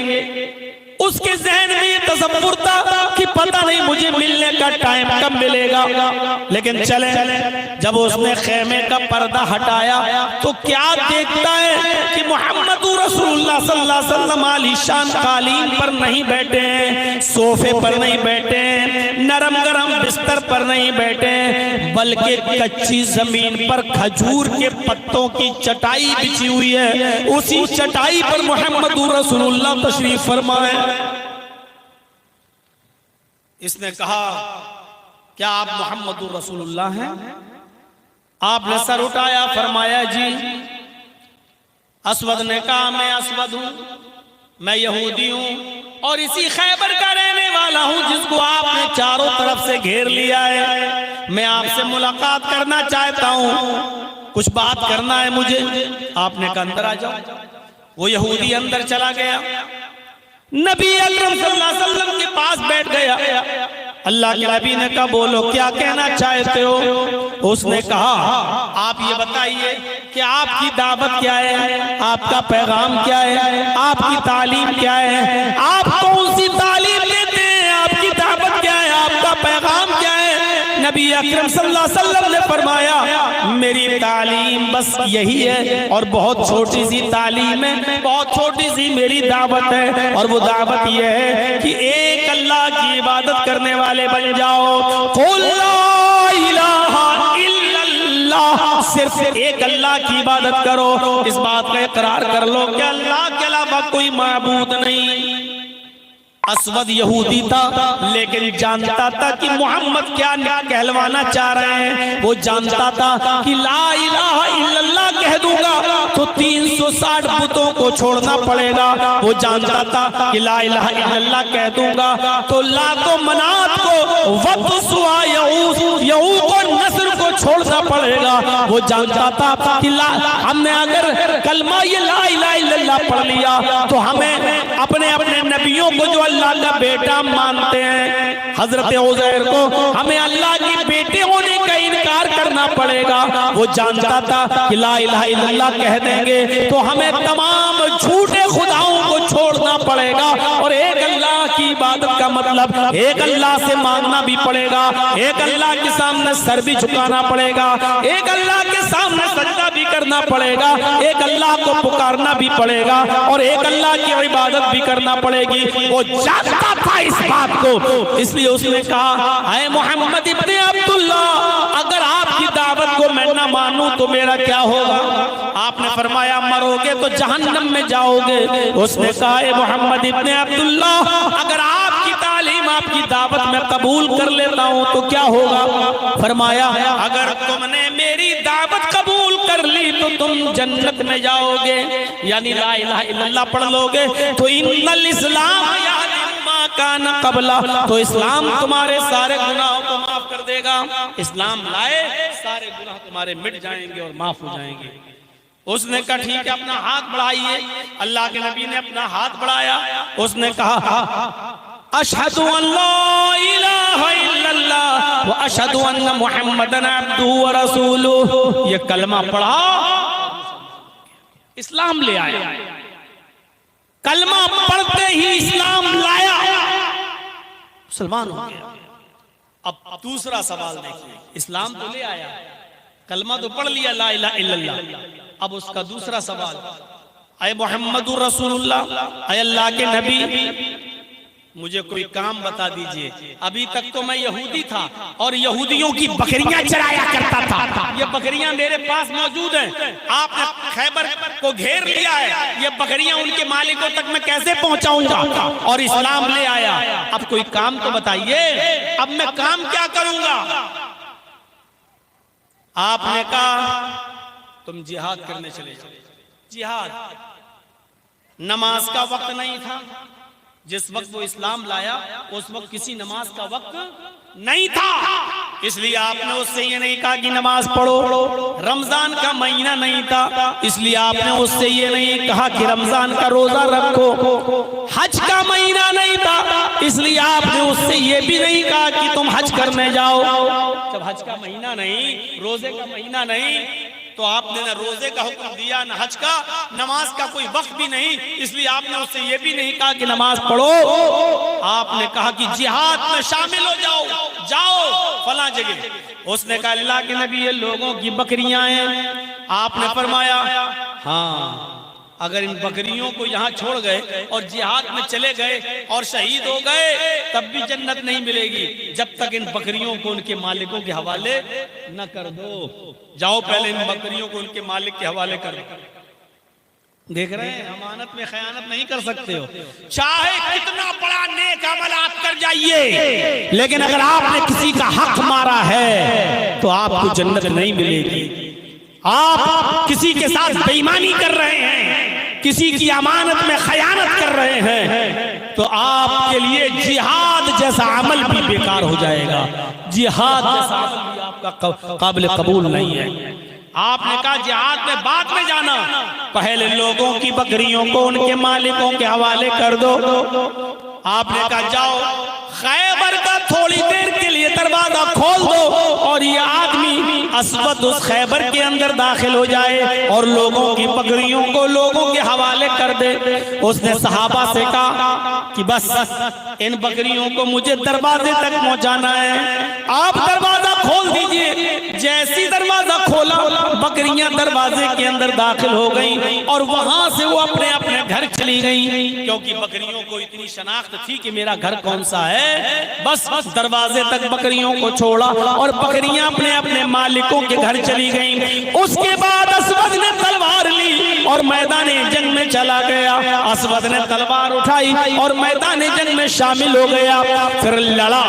उसके जहन में ये तसव्वुर था कि पता नहीं मुझे मिलने का टाइम कब मिलेगा। लेकिन चले जब उसने खेमे का पर्दा हटाया तो क्या देखता है कि मोहम्मदुर रसूलुल्लाह सल्लल्लाहु अलैहि वसल्लम आलीशान कालीन पर नहीं बैठे हैं, सोफे पर नहीं बैठे हैं, नरम गरम बिस्तर पर नहीं बैठे हैं, बल्कि कच्ची जमीन पर खजूर के पत्तों की चटाई बिछी हुई है। उसी चटाई पर मोहम्मदुर रसूलुल्लाह तशरीफ फरमा है। इसने कहा क्या आप मोहम्मदुर रसूलुल्लाह हैं? आपने सर उठाया, फरमाया जी। अस्वद ने कहा मैं अस्वद हूं, मैं यहूदी हूं और इसी खैबर का रहने वाला हूं जिसको आपने चारों तरफ से घेर लिया है। मैं आपसे मुलाकात करना चाहता हूं, कुछ बात करना है मुझे। आपने कहा अंदर आ जाओ। वो यहूदी अंदर चला गया, नबी अकरम सल्लल्लाहु अलैहि वसल्लम के पास बैठ गया। अल्लाह के नबी ने कहा बोलो क्या कहना चाहते हो? उसने कहा आप ये बताइए कि आपकी दावत क्या है, आपका पैगाम क्या है, आपकी तालीम क्या है, आप कौन सी तालीम देते हैं, आपकी दावत क्या है, आपका पैगाम क्या है? नबी अकरम सल्लल्लाहु अलैहि वसल्लम ने फरमाया मेरी तालीम बस यही है और बहुत छोटी सी तालीम है, बहुत छोटी सी मेरी दावत है और वो दावत यह है कि एक अल्लाह की इबादत करने वाले बन जाओ। कुल ला इलाहा इल्लल्लाह, सिर्फ एक अल्लाह की इबादत करो, इस बात का इकरार कर लो कि अल्लाह के अलावा कोई माबूद नहीं। अस्वद यहूदी था लेकिन जानता था कि मोहम्मद क्या कहलवाना चाह रहे हैं। वो जानता था कि ला इलाहा इल्लल्लाह कह दूंगा तो 360 बुतों को छोड़ना पड़ेगा। वो जानता था कि ला इलाहा इल्लल्लाह कह दूंगा तो लातो मनात को वक्त सुआ यहूद को नस्र को छोड़ना पड़ेगा। वो जानता था कि हमने अगर कलमा ये ला इलाहा इल्लल्लाह पढ़ लिया तो हमें अपने अपने नबियों को जो अल्लाह का बेटा मानते हैं, हजरत उज़ैर को, हमें अल्लाह के बेटे होने का इनकार करना पड़ेगा। वो जानता था कि ला इलाहा इल्लल्लाह कह देंगे तो हमें तमाम झूठे खुदाओं को छोड़ना पड़ेगा और एक अल्लाह की इबादत का मतलब एक अल्लाह से मांगना भी पड़ेगा, एक अल्लाह के सामने सर भी झुकाना पड़ेगा, एक अल्लाह के सामने सजदा भी करना पड़ेगा, एक अल्लाह को पुकारना भी पड़ेगा और एक अल्लाह की इबादत भी करना पड़ेगी। वो जानता था इस बात को, इसलिए उसने कहा ऐ मोहम्मद इब्ने अब्दुल्लाह, अगर आपकी दावत को मैं ना मानूं तो मेरा क्या होगा? आपने फरमाया मरोगे तो जहन्नम में जाओगे। उसने कहा ऐ मोहम्मद इब्ने अब्दुल्लाह, अगर आपकी तालीम आपकी दावत में कबूल कर लेता हूं तो क्या होगा? फरमाया अगर तुमने मेरी दावत कबूल कर ली तो तुम जन्नत में जाओगे, यानी ला इलाहा इल्लल्लाह पढ़ लोगे तो इन्नल इस्लाम कान कबला, तो इस्लाम तुम्हारे सारे गुनाहों को माफ कर देगा। इस्लाम लाए सारे गुनाह तुम्हारे मिट जाएंगे और माफ हो जाएंगे। उसने कहा ठीक है अपना हाथ बढ़ाइए। अल्लाह के नबी ने अपना हाथ बढ़ाया। उसने कहा अशहदु अल्ला इलाहा इल्लल्लाह व अशहदु अन्ना मुहम्मदन अब्दुहु व रसूलुहु। ये कलमा पढ़ा इस्लाम ले आया, कलमा पढ़ते ही इस्लाम लाया, मुसलमान हो गया। अब दूसरा सवाल देखिए, इस्लाम तो ले आया, कलमा तो पढ़ लिया ला इलाहा इल्लल्लाह, अब उसका दूसरा सवाल, अय मोहम्मदुर रसूलुल्लाह, अय अल्लाह के नबी मुझे कोई काम बता दीजिए। अभी तक तो मैं यहूदी था और यहूदियों की बकरियां चराया करता था, ये बकरियां मेरे पास मौजूद हैं, आपने खैबर को घेर लिया है, ये बकरियां उनके मालिकों तक मैं कैसे पहुंचाऊंगा? और इस्लाम ले आया, अब कोई काम तो बताइए, अब मैं काम क्या करूंगा? आपने कहा तुम जिहाद करने चले जाओ। जिहाद, नमाज का वक्त नहीं था, जिस वक्त वो इस्लाम लाया उस वक्त किसी नमाज का वक्त नहीं था, इसलिए आपने उससे ये नहीं कहा कि नमाज पढ़ो। रमजान का महीना नहीं था, इसलिए आपने उससे ये नहीं कहा कि रमजान का रोजा रखो। हज का महीना नहीं था, इसलिए आपने उससे ये भी नहीं कहा कि तुम हज करने जाओ। जब हज का महीना नहीं, रोजे का महीना नहीं, तो आपने ना रोजे का हुक्म दिया, ना हज का, नमाज का कोई वक्त भी नहीं, इसलिए आपने उससे ये भी नहीं कहा कि नमाज पढ़ो। आपने कहा कि जिहाद में शामिल हो जाओ, जाओ फला जगह। उसने कहा अल्लाह के नबी ये लोगों की बकरियां हैं। आपने फरमाया हाँ, अगर इन बकरियों को यहाँ छोड़ गए और जिहाद में चले गए और शहीद हो गए तब भी जन्नत नहीं मिलेगी, जब तक इन बकरियों को उनके मालिकों के हवाले न कर दो। जाओ पहले इन बकरियों को उनके मालिक के हवाले कर दो। देख रहे हैं, अमानत में खयानत नहीं कर सकते हो, चाहे कितना बड़ा नेक अमल आप कर जाइए, लेकिन अगर आपने किसी का हक मारा है तो आपको जन्नत नहीं मिलेगी। आप किसी के साथ बेईमानी कर रहे हैं, किसी की अमानत में खयानत कर रहे हैं, तो आपके लिए जिहाद जैसा अमल भी बेकार हो जाएगा। जिहाद जैसा अमल भी आपका काबिल कबूल नहीं है। आपने कहा जिहाद में बाद में जाना, पहले लोगों की बकरियों को उनके मालिकों के हवाले कर दो। आपने कहा जाओ खैबर का थोड़ी देर के लिए दरवाजा खोल दो और ये आदमी असवद उस खैबर के अंदर दाखिल हो जाए और लोगों की बकरियों को लोगों के हवाले कर दे। उसने सहाबा से कहा कि बस इन बकरियों को मुझे दरवाजे तक पहुंचाना है, आप दरवाजा खोल दीजिए। जैसी दरवाजा खोला, बकरियां दरवाजे के अंदर दाखिल हो गईं और वहां से वो अपने अपने घर चली गईं, क्योंकि बकरियों को इतनी शनाख्त थी कि मेरा घर कौन सा है। बस दरवाजे तक बकरियों को छोड़ा और बकरियां अपने अपने मालिकों के घर चली गईं। उसके बाद असवद ने तलवार ली और मैदान जंग में चला गया। असवद ने तलवार उठाई और मैदान जंग में शामिल हो गया। फिर लड़ा,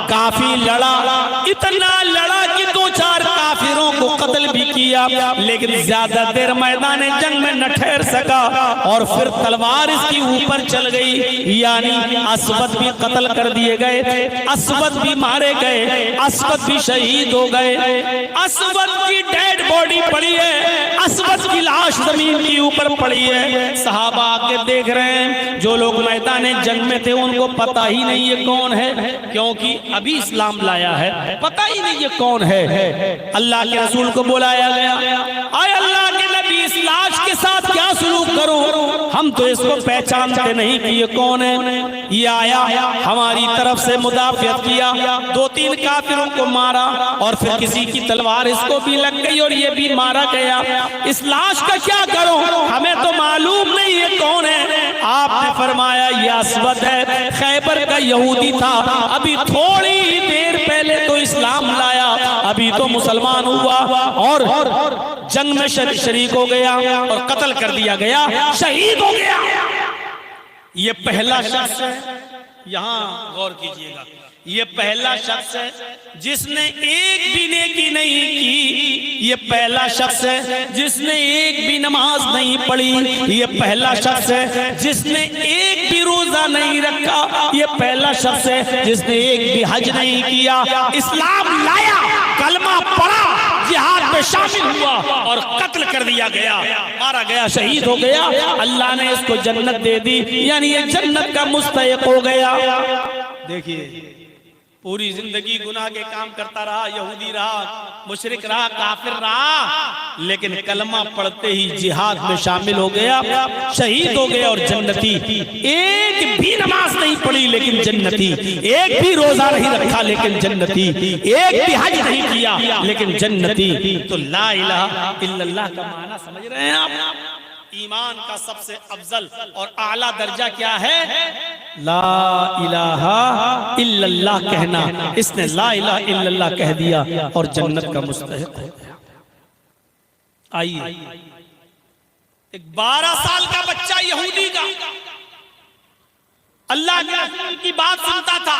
काफी लड़ा, इतना लड़ा कि 2-4 काफिरों को कत्ल भी किया, लेकिन ज्यादा देर मैदान जंग में न ठहर सका और फिर तलवार इसकी ऊपर चल गई, यानी असवद भी कत्ल कर दिए गए, असवद भी मारे गए, असवद भी शहीद हो गए। असवद की डेड बॉडी पड़ी है, असवद की लाश जमीन के ऊपर पड़ी है। सहाबा आके देख रहे हैं, जो लोग मैदान जंग में थे उनको पता ही नहीं ये कौन है, क्योंकि अभी इस्लाम लाया है, पता ही नहीं ये कौन है। अल्लाह के रसूल को बुलाया गया, आए अल्लाह के नबी इस लाश के साथ क्या सलूक करूं, हम तो इसको पहचानते नहीं कि ये कौन है। ये आया, हमारी तरफ से मुदाफियत किया, 2-3 काफिरों को मारा और फिर किसी की तलवार इसको भी लग गई और ये भी मारा गया। इस लाश का क्या करो, हमें तो मालूम नहीं है कौन है। आपने फरमाया ये असवद है, खैबर का यहूदी था, अभी थोड़ी ही देर पहले तो इस्लाम लाया, अभी तो मुसलमान हुआ और जंग में शरीक हो गया और कत्ल कर दिया गया, शहीद हो गया। ये पहला शख्स है, यहां गौर कीजिएगा, ये पहला शख्स है जिसने एक भी नेकी नहीं की, ये पहला शख्स है जिसने एक भी नमाज नहीं पढ़ी, ये पहला शख्स है जिसने एक भी रोजा नहीं रखा, ये पहला शख्स है जिसने एक भी हज नहीं किया। इस्लाम लाया, कलमा पढ़ा, जिहाद में शामिल हुआ और कत्ल कर दिया गया, मारा गया, शहीद हो गया। अल्लाह ने इसको जन्नत दे दी, यानी ये जन्नत का मुस्तहिक हो गया। देखिए पूरी जिंदगी गुनाह के काम करता रहा, यहूदी रहा, मुशरिक रहा, काफिर रहा, लेकिन कलमा पढ़ते ही जिहाद में शामिल हो गया, शहीद हो गया और जन्नती। एक भी नमाज नहीं पढ़ी लेकिन जन्नती, एक भी रोजा नहीं रखा लेकिन जन्नती, एक भी हज नहीं किया लेकिन जन्नती। तो ला इलाहा इल्लल्लाह का माना समझ रहे हैं आप? ईमान का सबसे अफजल और आला दर्जा क्या है? ला इलाहा इल्लल्लाह कहना। इसने ला इलाहा इल्लल्लाह कह दिया और जन्नत का मुस्तहिक हो गया। आइए, एक 12 साल का बच्चा यहूदी का अल्लाह के रसूल की बात सुनता था,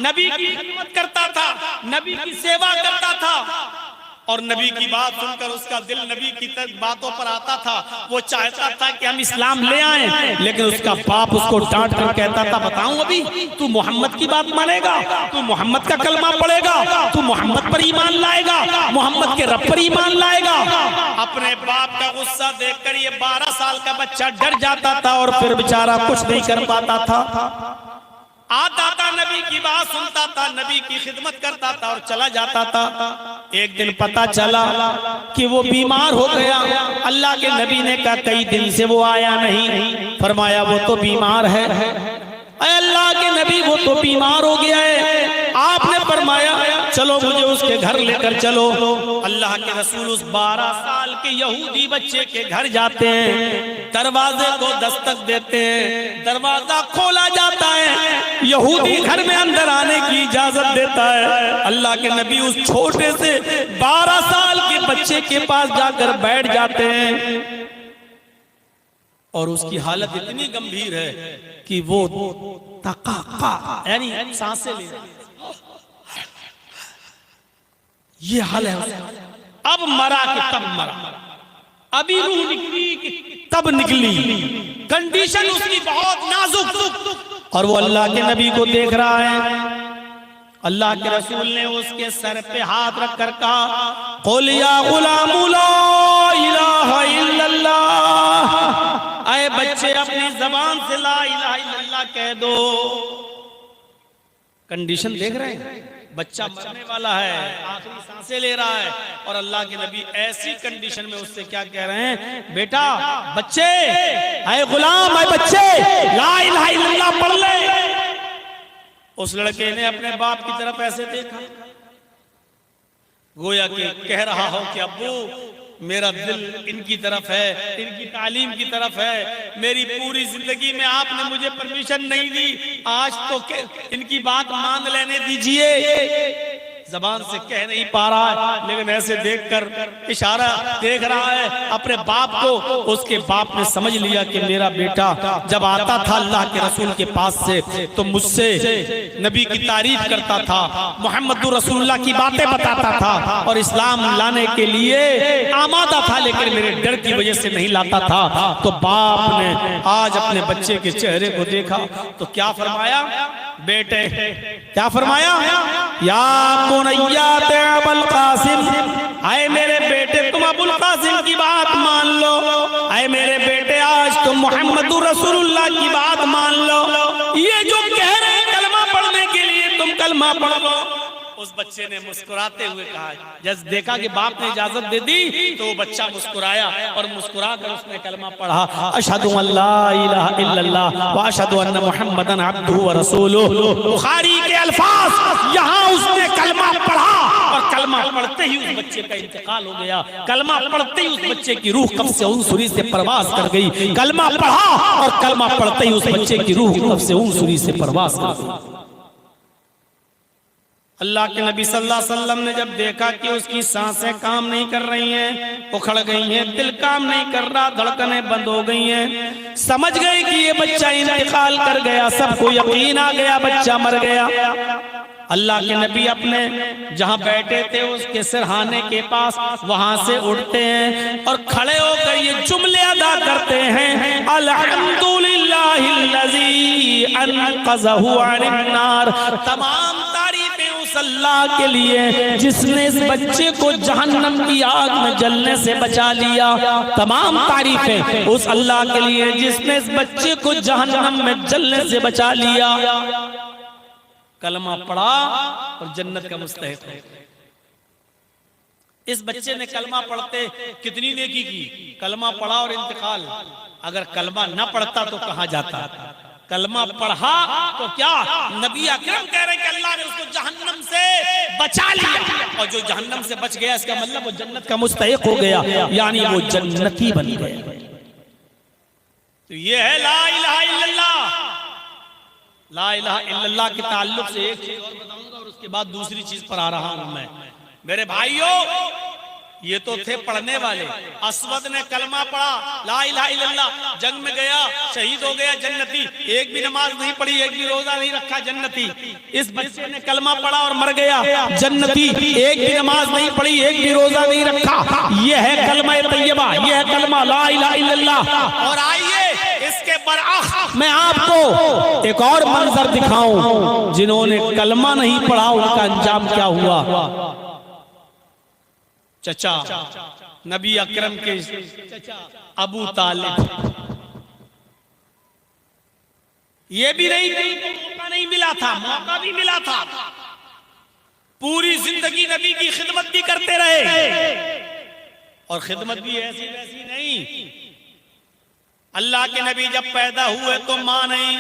नबी की खिदमत करता था, नबी की सेवा करता था, और नबी की बात सुनकर उसका दिल नबी की बातों पर आता था। वो चाहता था कि हम इस्लाम ले आए, लेकिन उसका बाप उसको डांट कर कहता था, बताऊं अभी तू मोहम्मद की बात मानेगा, तू मोहम्मद का कलमा पढ़ेगा, तू मोहम्मद पर ईमान लाएगा, मोहम्मद के रब पर ईमान लाएगा। अपने बाप का गुस्सा देखकर ये 12 साल का बच्चा डर जाता था और फिर बेचारा कुछ नहीं कर पाता था। आता था, नबी की बात सुनता था, नबी की खिदमत करता था और चला जाता था। एक दिन पता चला कि वो बीमार हो गया। अल्लाह के नबी ने कहा कई दिन से वो आया नहीं। फरमाया वो तो बीमार है। अल्लाह के नबी वो तो बीमार हो गया है। आपने फरमाया चलो मुझे उसके घर लेकर चलो। अल्लाह के रसूल उस 12 साल के यहूदी बच्चे के घर जाते हैं, दरवाजे को दस्तक देते हैं, दरवाजा खोला जाता है, यहूदी घर में अंदर आने की इजाजत देता है। अल्लाह के नबी उस छोटे से 12 साल के बच्चे के पास जाकर बैठ जाते हैं और उसकी हालत इतनी गंभीर है कि वो यानी सांसें ले रहा है। ये हाल है। अब मरा कि तब मरा, अभी रूह निकली कि तब निकली, कंडीशन उसकी बहुत नाजुक। और वो अल्लाह के नबी को देख रहा है। अल्लाह के रसूल ने उसके सर पे हाथ रखकर कहा, कुल या गुलाम ला इलाहा इल्लल्लाह, ऐ बच्चे अपनी जबान से ला इलाहा इल्लल्लाह कह दो। कंडीशन देख रहे हैं, बच्चा मरने वाला है, आखिरी सांसें ले रहा है, और अल्लाह के नबी ऐसी कंडीशन में उससे क्या कह रहे हैं, बेटा बच्चे, ऐ गुलाम, ऐ बच्चे, ला इलाहा इल्लल्लाह पढ़ ले। उस लड़के ने अपने बाप की तरफ ऐसे देखा, गोया कि कह रहा हो कि अब्बू मेरा दिल इनकी तरफ है, इनकी तालीम की तरफ है, मेरी पूरी जिंदगी में आपने मुझे परमिशन नहीं दी, आज तो इनकी बात मान लेने दीजिए। जबान से कह नहीं पा रहा है, लेकिन ऐसे देखकर इशारा देख रहा है अपने बाप को। उसके बाप ने समझ लिया कि मेरा बेटा जब आता था अल्लाह के रसूल के पास से तो मुझसे नबी की तारीफ करता था, मोहम्मदुर रसूलुल्लाह की बातें बताता था और इस्लाम लाने के लिए आमादा था, लेकिन मेरे डर की वजह से नहीं लाता था। तो बाप ने आज अपने बच्चे के चेहरे को देखा तो क्या फरमाया, बेटे क्या फरमाया, या मुनैया अबुल कासिम, आए मेरे बेटे तुम अबुल कासिम की बात मान लो, आए मेरे बेटे आज तुम मोहम्मदुर रसूलुल्लाह की बात मान लो। ये जो कह रहे हैं कलमा पढ़ने के लिए, तुम कलमा पढ़ो। उस बच्चे ने मुस्कुराते हुए कहा, जब देखा कि बाप ने इजाजत दे दी तो वो बच्चा मुस्कुराया और मुस्कुरा कर उसने कलमा पढ़ा, अशहदु अल्ला इलाहा इल्लल्लाह व अशहदु अन्ना मुहम्मदन अब्दुहु व रसूलुहु। बुखारी के अल्फाज, यहाँ उसने कलमा पढ़ा और कलमा पढ़ते ही उस बच्चे का इंतकाल हो गया। कलमा पढ़ते ही उस बच्चे की रूह कब्ज़ से उनसुरी से परवाज कर गई। कलमा पढ़ा और कलमा पढ़ते ही उस बच्चे की रूह कब्ज़ से उनसुरी से परवाज कर गई। अल्लाह के नबी सल्लल्लाहु अलैहि वसल्लम ने जब देखा कि उसकी सांसें काम नहीं कर रही हैं, उखड़ गई हैं, दिल काम नहीं कर रहा, धड़कनें बंद हो गई हैं, समझ गए कि ये बच्चा इंतकाल कर गया। सबको यकीन आ गया बच्चा मर गया। अल्लाह के नबी अपने जहां बैठे थे उसके सिरहाने के पास वहां से उठते हैं और खड़े होकर ये जुमले अदा करते हैं, अल्हम्दुलिल्लाहिल्लज़ी अनक़ज़हु अनिन्नार। तमाम तारीफें उस अल्लाह के लिए जिसने इस बच्चे को जहन्नम की आग में जलने से बचा लिया। तमाम तारीफें उस अल्लाह के लिए जिसने इस बच्चे को जहन्नम में जलने से बचा लिया। कलमा पढ़ा और जन्नत का मुस्तहिक है। इस बच्चे ने कलमा पढ़ते कितनी नेकी की, कलमा पढ़ा और इंतकाल। अगर कलमा न पढ़ता तो कहां जाता, कलमा पढ़ा तो क्या, नबी अकरम कह रहे हैं कि अल्लाह ने उसको जहन्नम से बचा लिया, और जो जहन्नम से बच गया इसका मतलब वो जन्नत का मुस्तहिक हो गया, यानी वो जन्नती बन गया। तो ये है ला इलाहा इल्लल्लाह। ला इलाहा इल्लल्लाह के ताल्लुक से एक चीज और बताऊंगा और उसके बाद दूसरी चीज पर आ रहा हूं मैं। मेरे भाइयों, ये तो थे पढ़ने वाले। असवद ने कलमा पढ़ा, ला इलाहा इल्लल्लाह, जंग में गया, शहीद हो गया, जन्नती। एक भी नमाज नहीं पढ़ी, एक भी रोजा नहीं रखा, जन्नती। इस बच्चे ने कलमा पढ़ा और मर गया, जन्नती। एक भी नमाज नहीं पढ़ी, एक भी रोजा नहीं रखा। ये है कलमा तैयबा, ये है कलमा ला इलाहा इल्लल्लाह। और आइए इसके बरअक्स मैं आपको एक और मंजर दिखाऊं, जिन्होंने कलमा नहीं पढ़ा उनका अंजाम क्या हुआ। चचा नबी अकरम के चचा अबू तालिब, ये भी नहीं मौका नहीं मिला था, मौका भी मिला था। पूरी जिंदगी नबी की खिदमत भी करते रहे, और खिदमत भी ऐसी वैसी नहीं। अल्लाह के नबी जब पैदा हुए तो माँ नहीं,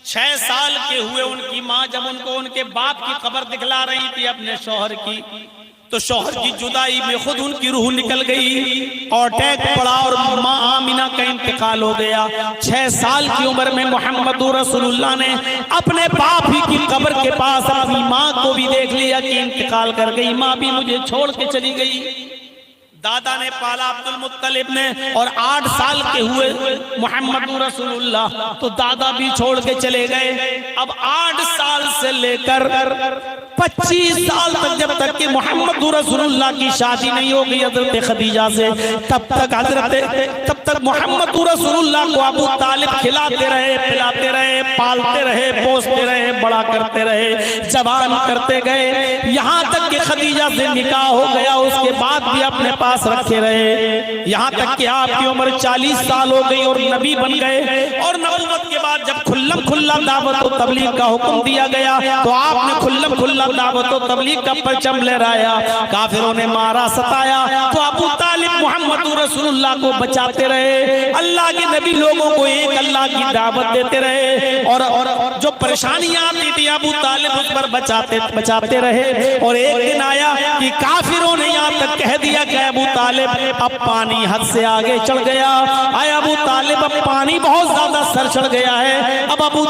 6 साल के हुए उनकी माँ जब उनको उनके बाप की खबर दिखला रही थी अपने शौहर की, तो शौहर की जुदाई में खुद उनकी रूह निकल गई और अटैक पड़ा और माँ आमिना का इंतकाल हो गया। 6 साल की उम्र में मोहम्मद रसूलुल्लाह ने अपने बाप ही की कब्र के पास अपनी माँ को भी देख लिया कि इंतकाल कर गई, माँ भी मुझे छोड़ के चली गई। दादा ने पाला अब्दुल मुत्तलिब ने, और 8 साल के हुए मोहम्मद रसूलुल्लाह, तो दादा भी छोड़ के चले गए। अब 8 साल से लेकर 25 साल तक, जब तक कि मोहम्मद रसूलुल्लाह की शादी नहीं हो गई हजरत खदीजा से, तब तक मोहम्मद रसूलुल्लाह को अबू तालिब खिलाते रहे, पिलाते रहे, पालते रहे, पोसते रहे, बड़ा करते रहे, जवान करते गए, यहाँ तक कि खदीजा से निकाह हो गया। उसके बाद भी अपने पास रखे रहे, यहाँ तक कि आपकी उम्र 40 साल हो गई और नबी बन गए। और नबूवत के बाद जब खुल्लम खुल्ला दावत और तबलीग का हुक्म दिया गया, तो आपने खुल्लम खुल्ला दावत और तबलीग का परचम लहराया। काफिरों ने मारा, सताया, तो अबू तालिब मोहम्मद रसूलुल्लाह को बचाते रहे। अल्लाह के नबी लोगों को एक अल्लाह की दावत देते रहे, और जो परेशानियां आती थी अबू तालिब उस पर बचाते रहे। और एक दिन आया कि काफिरों ने यहाँ तक कह दिया कि अबू तालिब अब पानी हद से आगे चढ़ गया, आए अबू तालिब अब पानी बहुत ज्यादा सर चढ़ गया है, अब अबू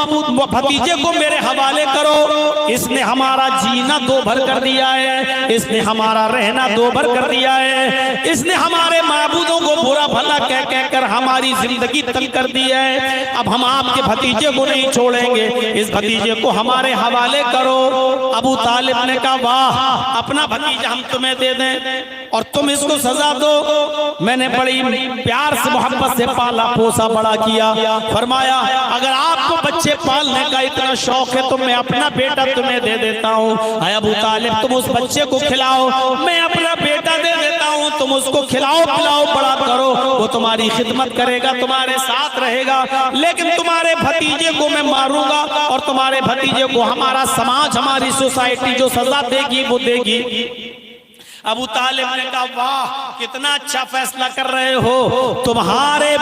भतीजे को मेरे हवाले करो, इसने हमारा जीना दो भर कर दिया है, इसने हमारा रहना दो भर कर दिया है, इसने हमारे माबूदों को बुरा भला कह कहकर हमारी जिंदगी तंग कर दी है। अब हम आपके भतीजे को नहीं छोड़ेंगे, इस भतीजे को हमारे हवाले करो। अबू तालिब ने कहा, वाह, अपना भतीजा हम तुम्हें दे दें और तुम इसको सजा दो। मैंने बड़ी प्यार से मोहब्बत से पाला पोसा बड़ा किया। फरमाया, अगर आपको बच्चे पालने का इतना शौक है तो मैं अपना बेटा तुम्हें दे देता हूँ। अबू तालिब, तुम उस बच्चे को खिलाओ, मैं अपना बेटा दे देता हूँ, तुम उसको खिलाओ पिलाओ बड़ा करो, वो तुम्हारी खिदमत करेगा, तुम्हारे साथ रहेगा, लेकिन तुम्हारे भतीजे को मैं मारूंगा और तुम्हारे भतीजे को हमारा समाज, हमारी सोसाइटी जो सजा देगी वो देगी। अबू तालिब ने कहा, वाह, कितना अच्छा फैसला कर रहे हो, तुम्हारे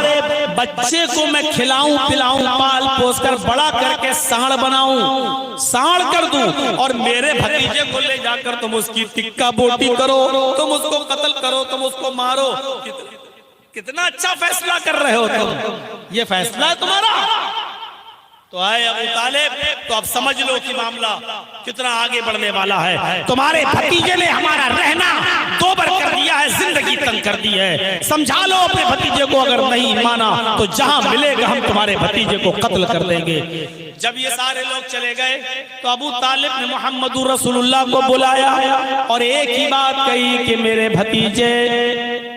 बच्चे को मैं खिलाऊं पिलाऊं, पाल पोस कर बड़ा करके सांड बनाऊं, सांड कर दूं, और मेरे भतीजे को ले जाकर तुम उसकी टिक्का बोटी करो, तुम उसको कत्ल करो, तुम उसको मारो। कितना अच्छा फैसला कर रहे हो तुम, ये फैसला है तुम्हारा। तो आए अबू तालिब, तो अब समझ लो कि मामला कितना आगे बढ़ने वाला है। तुम्हारे भतीजे ने हमारा रहना दो बार कर दिया है, जिंदगी तंग कर दी है। समझा लो अपने भतीजे को, अगर नहीं माना तो जहां मिलेगा हम तुम्हारे भतीजे को कत्ल कर देंगे। जब ये सारे लोग चले गए तो अबू तालिब ने मोहम्मद रसूलुल्लाह को बुलाया और एक ही बात कही कि मेरे भतीजे,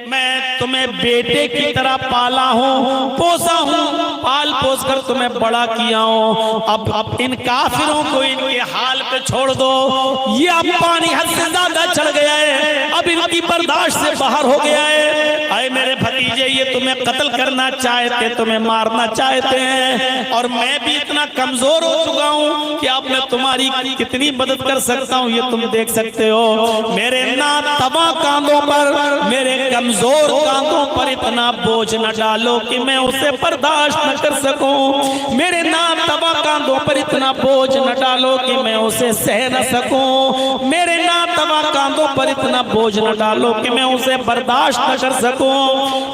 मैं तुम्हें बेटे की तरह पाला हूँ, पोसा हूँ, पाल पोस कर तुम्हें बड़ा किया हूँ। अब इन काफिरों को इनके हाल पे छोड़ दो, ये अब पानी हद से ज्यादा चढ़ गया है, अब इनकी बर्दाश्त से बाहर हो गया है। अरे मेरे भतीजे, ये तुम्हें कत्ल करना चाहते, तुम्हें मारना चाहते हैं, और मैं भी इतना कमजोर हो चुका हूँ कि अब मैं तुम्हारी कितनी मदद कर सकता हूँ ये तुम देख सकते हो। मेरे नातवा कांधों पर, मेरे कमजोर कांधों पर इतना बोझ न डालो कि मैं उसे बर्दाश्त न कर सकूं। मेरे नातवा कांधों पर इतना बोझ न डालो कि मैं उसे सह न सकूं। मेरे नातवा कांधों पर इतना बोझ न डालो कि मैं उसे बर्दाश्त न कर सकूं।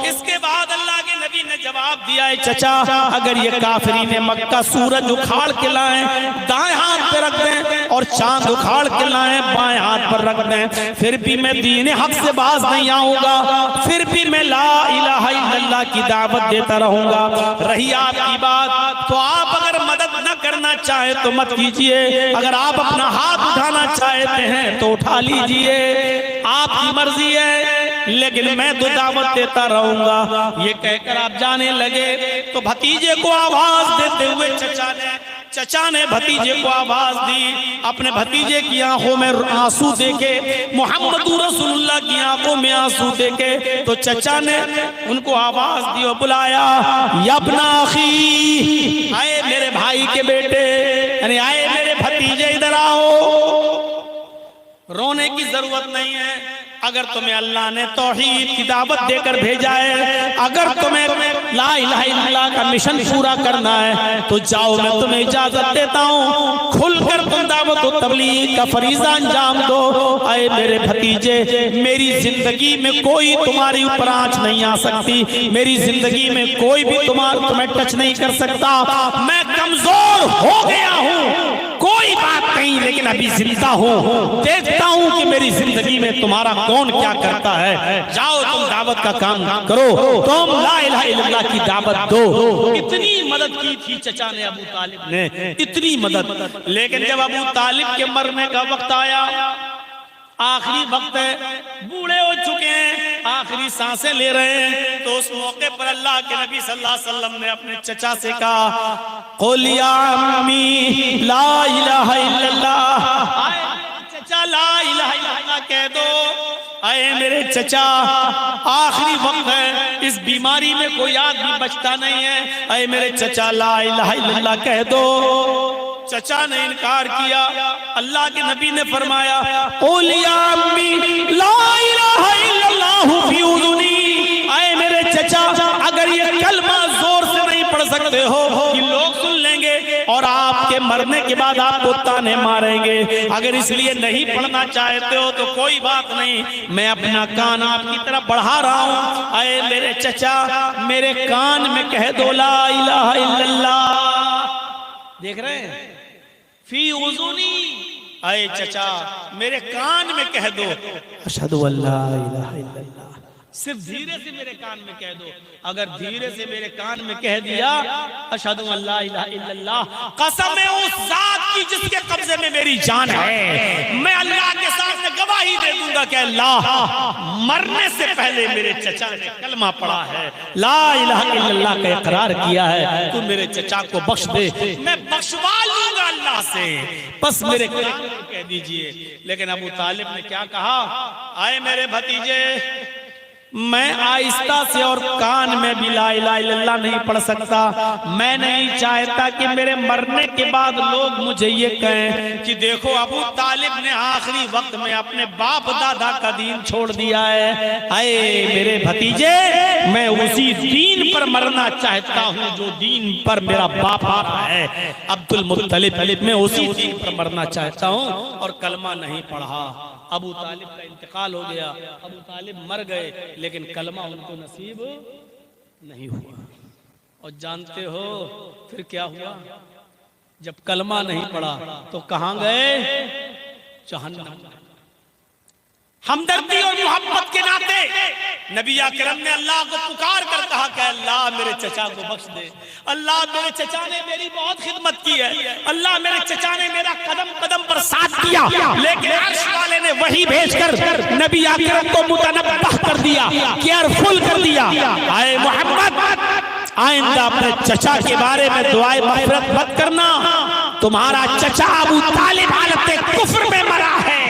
इसके बाद अल्लाह के नबी ने जवाब दिया है, चचा अगर ये काफिरीन मक्का सूरज उखाड़ के लाएं दाएं हाथ पे रख दें और चांद उखाड़ के लाएं बाएं हाथ पर रख दें, फिर भी मैं दीन हक से बाज नहीं आऊंगा, फिर भी मैं ला इलाहा इल्लल्लाह की दावत देता रहूंगा। रही आपकी बात तो आप अगर मदद न करना चाहे तो मत कीजिए, अगर आप अपना हाथ उठाना चाहते हैं तो उठा लीजिए, आपकी मर्जी है, लेकिन मैं तो दावत देता रहूंगा। ये कहकर आप जाने लगे तो भतीजे को आवाज देते हुए चचा ने भतीजे को आवाज दी। अपने भतीजे की आंखों में आंसू देके, मोहम्मदुर रसूलुल्लाह की आंखों में आंसू देके, तो चचा ने उनको आवाज दी और बुलाया, या अपना आखी, आए मेरे भाई के बेटे, यानी आए मेरे भतीजे, इधर आओ। रोने की जरूरत नहीं है, अगर तुम्हें अल्लाह ने तौहीद की दावत देकर भेजा है, अगर तुम्हें ला इलाहा इल्लल्लाह का मिशन पूरा करना है तो जाओ, मैं तुम्हें इजाजत देता हूँ, खुलकर तुम दावत और तबलीग का फरीजा अंजाम दो। आए मेरे भतीजे, मेरी जिंदगी में कोई तुम्हारी ऊपर आंच नहीं आ सकती, मेरी जिंदगी में कोई भी तुम्हें टच नहीं कर सकता। मैं कमजोर हो गया हूँ, कोई बात नहीं, लेकिन अभी जिंदा हूँ, देखता हूँ कि मेरी जिंदगी में तुम्हारा कौन क्या करता है। जाओ तुम दावत का काम करो, तुम ला इलाहा इल्लल्लाह की दावत दो। इतनी मदद की थी चचा ने, अबू तालिब ने, इतनी मदद। लेकिन जब अबू तालिब के मरने का वक्त आया, आखिरी वक्त है, बूढ़े हो चुके हैं, आखिरी सांसें ले रहे हैं, तो उस मौके पर अल्लाह के नबी सल्लल्लाहु अलैहि वसल्लम ने अपने चचा से कहा, क़ुल या अम्मी ला इलाहा इल्लल्लाह, चचा ला इलाहा इल्लल्लाह कह दो। आए मेरे चचा, आखिरी वक्त है, इस बीमारी में कोई आदमी बचता नहीं है, आए मेरे चचा ला इलाहा इल्लल्लाह कह दो। चचा ने इनकार किया। अल्लाह के नबी ने फरमाया, क़ुल या अम्मी ला इलाहा इल्लल्लाहु फी उज़ुनी, आए मेरे चचा अगर ये कलमा जोर से नहीं पढ़ सकते हो कि लोग सुन लेंगे और आपके मरने के बाद आपको ताने मारेंगे, अगर इसलिए नहीं पढ़ना चाहते हो तो कोई बात नहीं, मैं अपना कान आपकी तरफ बढ़ा रहा हूँ। आए मेरे चचा, मेरे कान में कह दो ला इलाहा इल्लल्लाह। देख रहे हैं, फी उज़ुनी, आए चचा मेरे कान में कह दो अशहदु अल्ला इलाहा इल्लल्लाह। सिर्फ धीरे से मेरे कान में कह दो, अगर धीरे से मेरे कान में कह दिया अशहदु अल्ला इलाहा इल्लल्लाह, कसम है उस जात की जिसके कब्जे में मेरी जान है, मैं अल्लाह के सामने गवाही दे दूंगा कि अल्लाह मरने से पहले मेरे चचा ने कलमा पढ़ा है, ला इलाहा इल्लल्लाह का इकरार किया है, तू मेरे चचा को बख्श दे, मैं बख्शवा लूंगा अल्लाह से, बस मेरे कान में कह दीजिए। लेकिन अबू तालिब ने क्या कहा, आए मेरे भतीजे, मैं आहिस्ता से और कान में भी ला इलाहा इल्लल्लाह नहीं पढ़ सकता, मैं नहीं चाहता कि मेरे मरने के बाद लोग मुझे ये कहें कि देखो अबू तालिब ने आखिरी वक्त में अपने बाप दादा का दीन छोड़ दिया है। आए मेरे भतीजे, मैं उसी दीन पर मरना चाहता हूँ जो दीन पर मेरा बाप आ रहा है, अब्दुल मुत्तलिब, मैं उसी दीन पर मरना चाहता हूँ, और कलमा नहीं पढ़ा। अबू तालिब का इंतकाल हो गया, अबू तालिब मर गए, लेकिन कलमा उनको नसीब नहीं हुआ। और जानते हो फिर क्या हुआ, जब कलमा नहीं पड़ा तो कहां गए, जहन्नम। हमदर्दी और मोहब्बत के नाते नबी अकरम ने अल्लाह को पुकार कर कहा कि अल्लाह मेरे चचा को बख्श दे, अल्लाह मेरे चचा ने मेरी बहुत खिदमत की है, अल्लाह मेरे चचा ने मेरा कदम कदम पर साथ किया, लेकिन अर्श वाले ने वही भेजकर नबी अकरम को मुतनब्बह कर दिया, केयरफुल कर दिया। आए मोहम्मद, आइंदा अपने चचा के बारे में दुआए मग़फ़िरत मत करना, तुम्हारा चचा अबू तालिब हालत कुफ्र में मरा है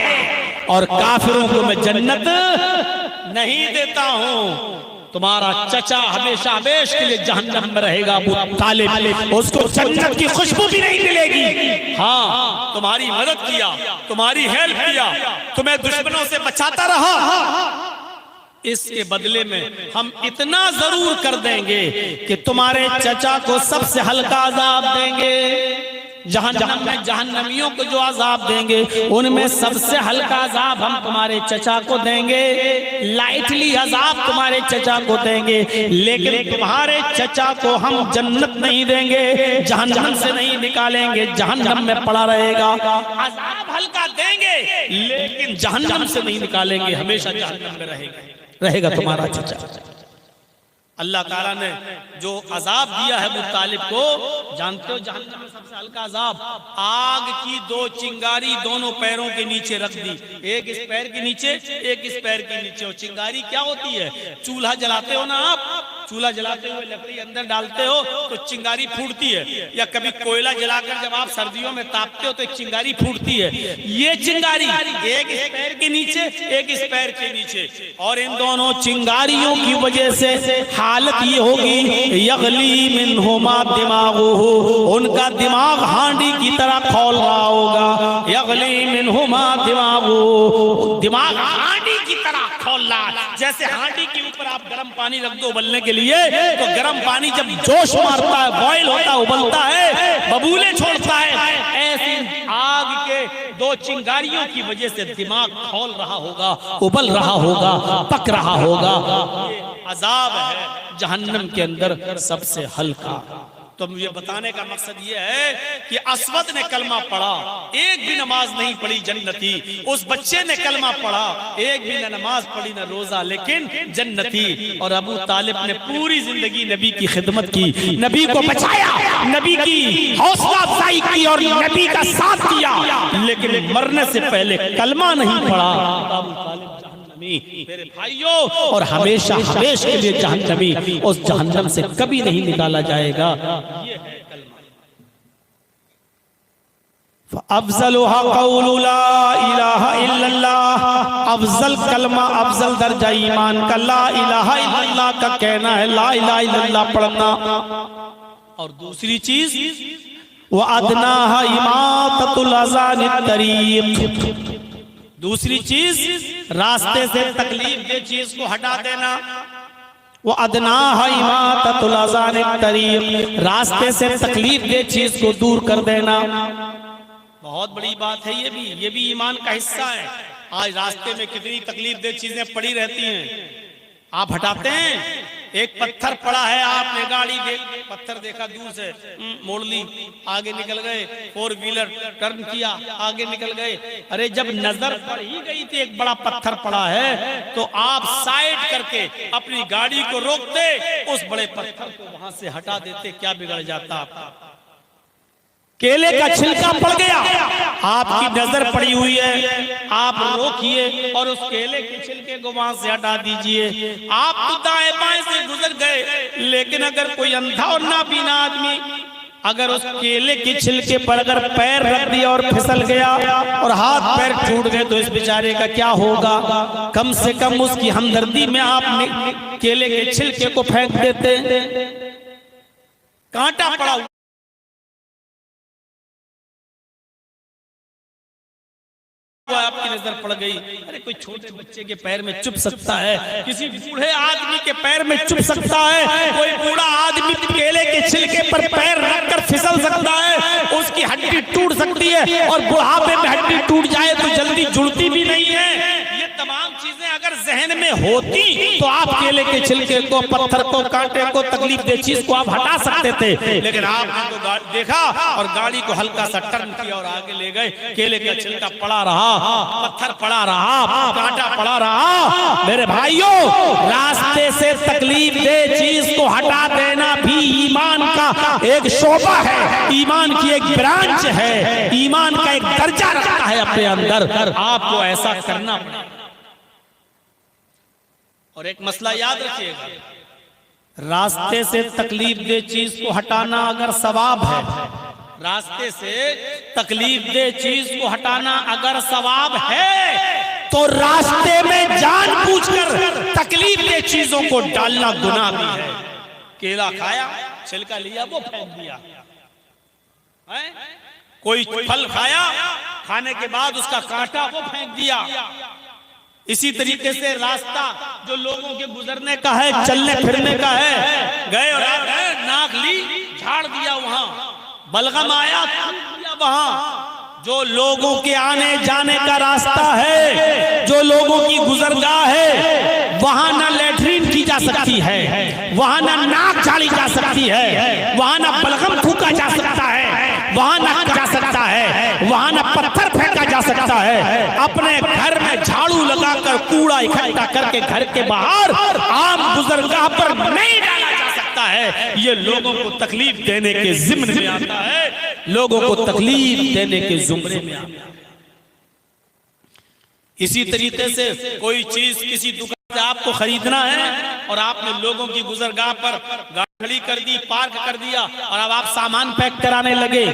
और काफिरों को मैं जन्नत नहीं देता हूं। तुम्हारा चचा हमेशा हमेशा के लिए जहन्नम में रहेगा। अबू तालिब, उसको जन्नत की खुशबू भी नहीं मिलेगी। हाँ, तुम्हारी मदद किया, तुम्हारी हेल्प किया, तुम्हें दुश्मनों से बचाता रहा, इसके बदले में हम इतना जरूर कर देंगे कि तुम्हारे चचा को सबसे हल्का अजाब देंगे। जहन्नम में जहन्नमियों को जो अजाब देंगे उनमें सबसे हल्का अजाब हम तुम्हारे चचा को देंगे, लाइटली अजाब तुम्हारे चचा को देंगे, लेकिन तुम्हारे चचा को हम जन्नत नहीं देंगे, जहन्नम से नहीं निकालेंगे, जहन्नम में पड़ा रहेगा। अजाब हल्का देंगे लेकिन जहन्नम से नहीं निकालेंगे, हमेशा जहन्नम में रहेगा तुम्हारा चचा। अल्लाह ताला ने जो अजाब दिया है अबू तालिब को, जानते हो जहन्नम में सबसे हल्का अजाब, आग की 2 चिंगारी दोनों पैरों के नीचे रख दी, एक इस पैर के नीचे, एक इस पैर के नीचे। और चिंगारी क्या होती है? चूल्हा जलाते हो ना आप, चूल्हा जलाते हुए लकड़ी अंदर डालते हो तो चिंगारी फूटती है, या कभी कोयला जलाकर जब आप सर्दियों में तापते हो तो एक चिंगारी फूटती है। ये चिंगारी एक इस पैर के नीचे, एक इस पैर के नीचे, और इन दोनों चिंगारियों की वजह से हालत ये होगी, यगली मिनहुमा दिमागुहु, उनका दिमाग हांडी की तरह खौल रहा होगा। यगली मिनहुमा दिमागुहु, दिमाग हांडी की तरह खौल रहा, जैसे हांडी के ऊपर आप गर्म पानी रख दो उबलने के लिए, तो गर्म पानी जब जोश मारता है, बॉयल होता है, उबलता है, बबूले छोड़ता है, ऐसी आग के 2 चिंगारियों की वजह से दिमाग खौल रहा होगा, उबल रहा होगा, पक रहा होगा। ये अजाब है जहन्नम के अंदर सबसे हल्का। तो मुझे बताने का मकसद ये है कि असवद ने कलमा पढ़ा, एक भी नमाज नहीं पढ़ी, जन्नती। उस बच्चे ने कलमा पढ़ा, एक भी न नमाज पढ़ी न रोजा, लेकिन जन्नती। और अबू तालिब ने पूरी जिंदगी नबी की खिदमत की, नबी को बचाया, नबी की हौसला अफजाई की और नबी का साथ दिया, लेकिन मरने से पहले कलमा नहीं पढ़ा। अबू तालिब मेरे भाइयों, और हमेशा हमेशा के लिए जहन्नमी, उस जहन्नम से कभी नहीं निकाला जाएगा। ये है कलमा। अफजलुहा कौलु ला इलाहा इल्लल्लाह, अफजल कलमा, अफजल दर्जा ईमान का ला इलाहा इल्लल्लाह का कहना है, ला इलाहा इल्लल्लाह पढ़ना। और दूसरी चीज वो अदनाहा इमाततुल अज़ानित तरीक़, दूसरी चीज रास्ते से तकलीफ दे चीज को हटा देना। वो अदनाहा इमाततुल अज़ानित तरीक़, रास्ते से तकलीफ दे चीज को दूर कर देना। बहुत बड़ी बात है ये भी ईमान का हिस्सा है। आज रास्ते में कितनी तकलीफ दे चीजें पड़ी रहती हैं, आप हटाते हैं। एक पत्थर पड़ा है, आपने गाड़ी पत्थर देखा दूर से, मोड़ ली, आगे निकल गए, 4 व्हीलर टर्न किया, आगे निकल गए। अरे जब नजर पड़ ही गई थी एक बड़ा पत्थर पड़ा है, तो आप साइड करके अपनी गाड़ी को रोकते, उस बड़े पत्थर को वहां से हटा देते, क्या बिगड़ जाता आपका? केले का छिलका पड़ गया, आपकी नजर पड़ी हुई है, आप रोकिए और उस केले के छिलके को वहां से हटा दीजिए। आप तो दाएं बाएं से गुजर गए, लेकिन अगर कोई अंधा और नाबीना आदमी अगर उस केले के छिलके पर अगर पैर रख दिया और फिसल गया और हाथ पैर टूट गए, तो इस बेचारे का क्या होगा? कम से कम उसकी हमदर्दी में आप केले के छिलके को फेंक देते। कांटा पड़ा आपकी नजर पड़ गई, अरे कोई छोटे बच्चे के पैर में चुभ सकता है, किसी बूढ़े आदमी के पैर में चुभ सकता है, कोई बूढ़ा आदमी केले के छिलके पर पैर रखकर फिसल सकता है, उसकी हड्डी टूट सकती है, और बुढ़ापे में हड्डी टूट जाए तो जल्दी जुड़ती भी नहीं है। ये तमाम चीजें अगर जहन में होती तो आप केले के छिलके को, पत्थर को, कांटे को, तकलीफ दे चीज को आप हटा सकते थे, लेकिन आपने तो देखा और गाड़ी को हल्का सा टर्न किया और आगे ले गए। केले का छिलका पड़ा रहा, पत्थर पड़ा रहा, कांटा पड़ा रहा। मेरे भाइयों, रास्ते से तकलीफ दे चीज को हटा देना भी ईमान का एक शोबा है, ईमान की एक ब्रांच है, ईमान का एक दर्जा रखता है अपने अंदर। आपको ऐसा करना पड़ेगा। और एक मसला याद रखिएगा, रास्ते से तकलीफ दे चीज को हटाना अगर सवाब है, रास्ते से तकलीफ दे चीज को हटाना अगर सवाब है, तो रास्ते में जानबूझकर तकलीफ के चीजों को डालना गुनाह भी है। केला खाया, छिलका लिया, वो फेंक दिया है? कोई फल खाया, खाने के बाद उसका कांटा वो फेंक दिया। इसी तरीके से रास्ता जो लोगों के गुजरने का है, चलने फिरने का है, गए और नाक ली, झाड़ दिया, वहां बलगम आया, दिया वहां। जो लोगों के आने जाने का रास्ता है, जो लोगों की गुजरगाह है, वहां ना लैट्रीन की जा सकती है, वहां ना नाक झाड़ी जा सकती है, वहां ना बलगम थूका जा सकता है, वहां ना जा सकता है, वहां ना पत्थर फेंका जा सकता है। अपने घर में झाड़ू लगाकर कूड़ा इकट्ठा करके घर के बाहर आम गुजरगाह पर नहीं डाला जा सकता है। ये लोगों को तकलीफ देने के जिम्मे में आता है, लोगों को तकलीफ देने के जुमरे में आता है। इसी तरीके से कोई चीज किसी दुकान से आपको खरीदना है और आपने लोगों की गुजरगाह पर गाड़ी खड़ी कर दी, पार्क कर दिया, और अब आप सामान पैक कराने लगे।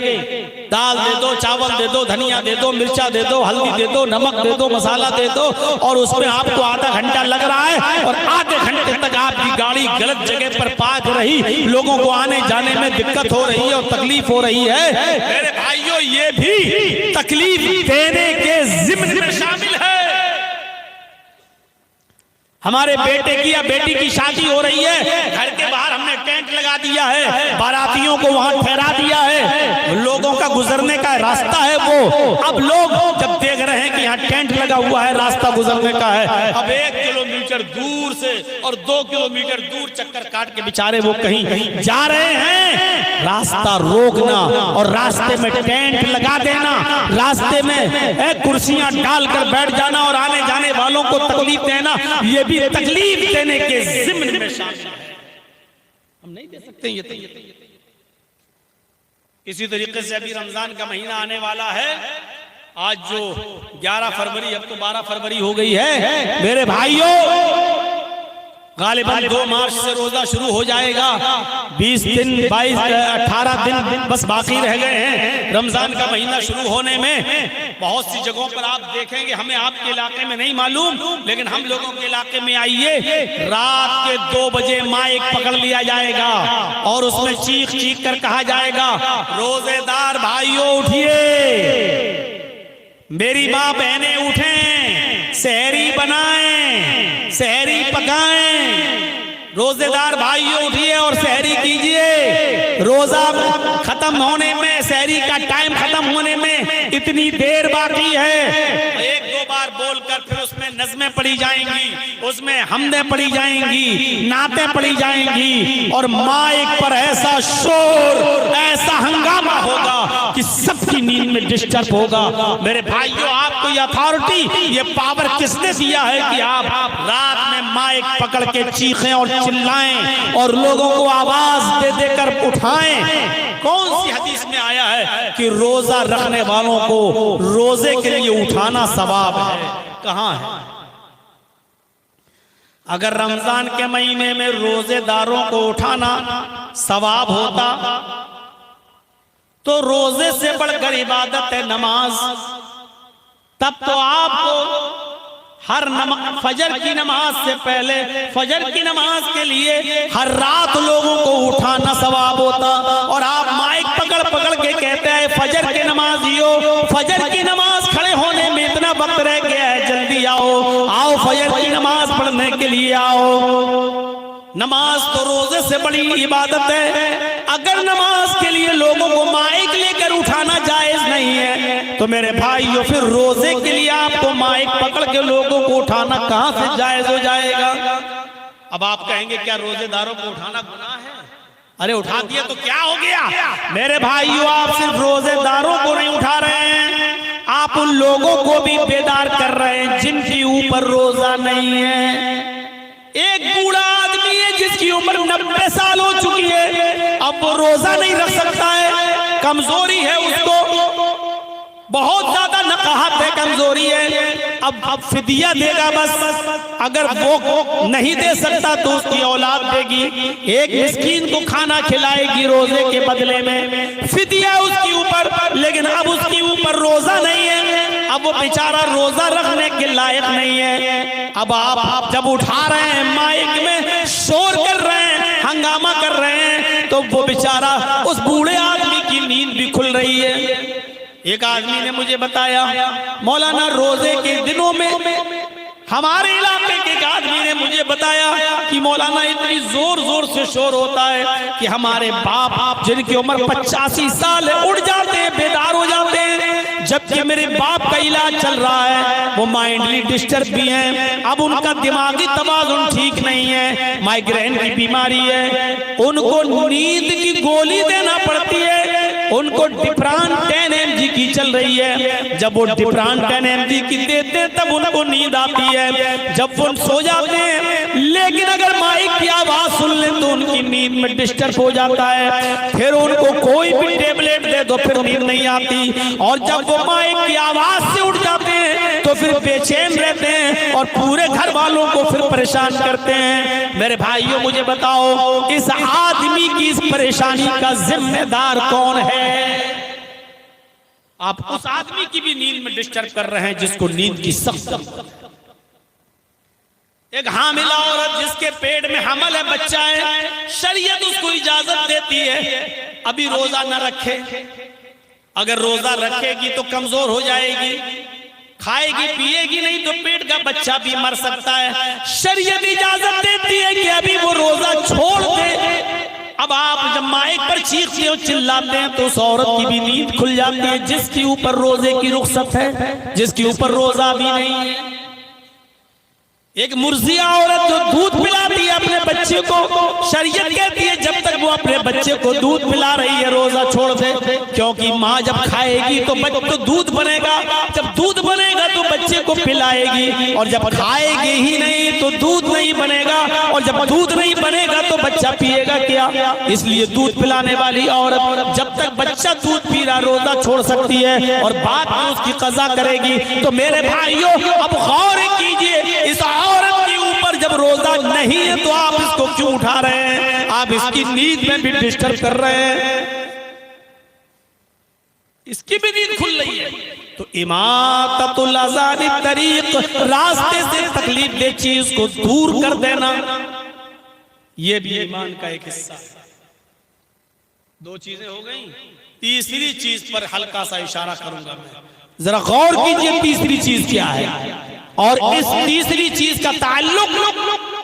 दाल दे दो, चावल दे दो, धनिया दे दो, मिर्चा दे दो, हल्दी दे दो, नमक दे दो, मसाला दे दो, और उसमें आपको आधा घंटा लग रहा है और आधे घंटे तक आपकी गाड़ी गलत जगह पर पार्क रही, लोगों को आने जाने में दिक्कत हो रही है और तकलीफ हो रही है। मेरे भाइयों, ये भी तकलीफ देने के जिम्मे में शामिल है। हमारे बेटे की या बेटी की शादी हो रही है, घर के बाहर हमने टेंट लगा दिया है, बारातियों को वहां ठहरा दिया है, लोगों का गुजरने का रास्ता है वो। अब लोग जब देख रहे हैं कि यहाँ टेंट लगा हुआ है, रास्ता गुजरने का है, अब 1 किलोमीटर दूर से और 2 किलोमीटर दूर चक्कर काट के बेचारे वो कहीं जा रहे हैं। रास्ता रोकना और रास्ते में टेंट लगा देना, रास्ते में कुर्सियां डालकर बैठ जाना और आने जाने वालों को तकलीफ देना, ये तकलीफ देने के जिम्मे में शामिल है। हम नहीं दे सकते ये। इसी तरीके से अभी रमजान का महीना आने वाला है। आज जो 11 फरवरी, अब तो 12 फरवरी हो गई है। मेरे भाइयों, गालिबन 2 मार्च से रोजा शुरू हो जाएगा। 20 दिन, 22, 18 दिन बस बाकी रह गए हैं रमजान का महीना शुरू होने में। बहुत सी जगहों पर आप देखेंगे, हमें आपके इलाके में नहीं मालूम, लेकिन हम लोगों के इलाके में आइए, रात के 2 बजे माइक पकड़ लिया जाएगा और उसमें चीख चीख कर कहा जाएगा, रोजेदार भाइयों उठिए, मेरी माँ बहनें उठें, सहरी बनाएं, सहरी पकाएं, रोजेदार भाइयों उठिए और सहरी कीजिए। रोजा खत्म होने में, सहरी का टाइम खत्म होने में इतनी देर बाकी है। 1-2 बार बोलकर फिर उसमें नज़में पढ़ी जाएंगी, उसमें हमदें पढ़ी जाएंगी, नातें पढ़ी जाएंगी और माइक पर ऐसा शोर, ऐसा हंगामा होगा कि सबकी नींद में डिस्टर्ब होगा। मेरे भाइयों, आपको ये अथॉरिटी, ये पावर किसने दिया है कि आप रात में माइक पकड़ के चीखें और चिल्लाएं और लोगों को आवाज दे देकर उठाएं? कौन सी हदीस में आया है कि रोजा रखने वालों को रोजे के लिए उठाना सवाब है? कहां है? अगर रमजान के महीने में रोजेदारों को उठाना सवाब होता तो रोजे से बढ़कर इबादत है नमाज। तब तो आपको हर फजर की नमाज से पहले, फजर की नमाज के लिए हर रात लोगों को उठाना सवाब होता, और आप माइक पकड़ पकड़ के कहते हैं फजर की नमाजियो, फजर की नमाज खड़े होने में इतना वक्त रह गया है, जल्दी आओ, आओ फजर की नमाज पढ़ने के लिए आओ। नमाज तो रोजे से बड़ी इबादत है। अगर नमाज के लिए लोगों को माइक लेकर उठाना जायज नहीं है तो मेरे भाइयों, फिर रोजे के लिए आपको माइक पकड़ के लोगों को उठाना कहां से जायज हो जाएगा? अब आप कहेंगे क्या रोजेदारों को उठाना गुनाह है? अरे उठा दिया तो क्या हो गया? मेरे भाइयों, आप सिर्फ रोजेदारों को नहीं उठा रहे हैं, आप उन लोगों को भी बेदार कर रहे हैं जिनके ऊपर रोजा नहीं है। एक बूढ़ा आदमी है जिसकी उम्र 90 साल हो चुकी है, अब वो रोजा नहीं रख सकता है, कमजोरी है उसको, बहुत ज्यादा नकाहत है, कमजोरी है। अब फिदिया देगा बस। अगर वो नहीं दे सकता तो उसकी औलाद देगी, एक मिस्कीन को खाना खिलाएगी रोजे के बदले में, फिदिया उसके ऊपर। लेकिन अब उसके ऊपर रोजा नहीं है, अब वो बेचारा रोजा रखने के लायक नहीं है। अब आप जब उठा रहे हैं, माइक में शोर कर रहे हैं, हंगामा कर रहे हैं, तो वो बेचारा उस बूढ़े आदमी की नींद भी खुल रही है। एक आदमी ने मुझे बताया, मौलाना रोजे के दिनों में हमारे इलाके के एक आदमी ने मुझे बताया कि मौलाना इतनी जोर जोर से शोर होता है कि हमारे बाप जिनकी उम्र 85 साल है उठ जाते हैं, बेदार हो जाते हैं, जबकि मेरे बाप का इलाज चल रहा है, वो माइंडली डिस्टर्ब भी हैं। अब उनका दिमागी तवाज़ुन ठीक नहीं है, माइग्रेन की बीमारी है, उनको नींद की गोली देना पड़ती है, उनको डिप्रान 10 mg की चल रही है। जब वो डिप्रान 10 mg की देते हैं तब उनको नींद आती है, जब वो सो जाते हैं। लेकिन अगर माइक की आवाज सुन ले तो उनकी नींद में डिस्टर्ब हो जाता है, फिर उनको कोई भी टेबलेट दे दो फिर नींद नहीं आती, और जब वो माइक की आवाज से उठ जाते हैं तो फिर बेचैन रहते हैं और पूरे घर वालों को फिर परेशान करते हैं। मेरे भाइयों मुझे बताओ, इस आदमी की इस परेशानी का जिम्मेदार कौन है? आप उस आदमी की भी नींद में डिस्टर्ब कर रहे हैं जिसको नींद की सख्त। एक हामिला औरत जिसके पेट में हमल है, बच्चा है, शरीयत उसको इजाजत देती है अभी रोजा न रखे। अगर रोजा रखेगी तो कमजोर हो जाएगी, खाएगी पिएगी नहीं तो पेट का बच्चा भी मर सकता है। शरीयत इजाजत देती है कि अभी वो रोजा छोड़ दे। अब आप जब माइक पर चीखते हो, चिल्लाते हैं, तो उस औरत की भी नींद खुल जाती है जिसके ऊपर रोजे की रुख्सत है, जिसके ऊपर रोजा भी नहीं है। एक मुर्जिया औरत जो दूध पिलाती है अपने बच्चे को, शरीयत कहती है जब तक वो अपने बच्चे को दूध पिला रही है रोजा छोड़ दे, क्योंकि माँ जब खाएगी तो बच्चे दूध बनेगा, जब दूध बनेगा तो बच्चे को पिलाएगी, और जब खाएगी ही नहीं तो दूध नहीं बनेगा, और जब दूध नहीं बनेगा तो बच्चा पिएगा क्या? इसलिए दूध पिलाने वाली औरत जब तक बच्चा दूध पी रहा रोजा छोड़ सकती है और बाद में उसकी कज़ा करेगी। तो मेरे भाइयों अब गौर कीजिए, इस औरत के ऊपर जब रोजा नहीं है तो आप इसको क्यों उठा रहे हैं? आप इसकी नींद में भी डिस्टर्ब कर रहे हैं, इसकी भी नींद खुल रही है। तो इमाततुल आज़ानी तरीक, रास्ते से तकलीफ दे चीज को दूर कर देना, यह भी ईमान का एक हिस्सा है। दो चीजें हो गई, तीसरी चीज पर हल्का सा इशारा करूंगा मैं, जरा गौर कीजिए तीसरी चीज क्या है। और इस तीसरी चीज का ताल्लुक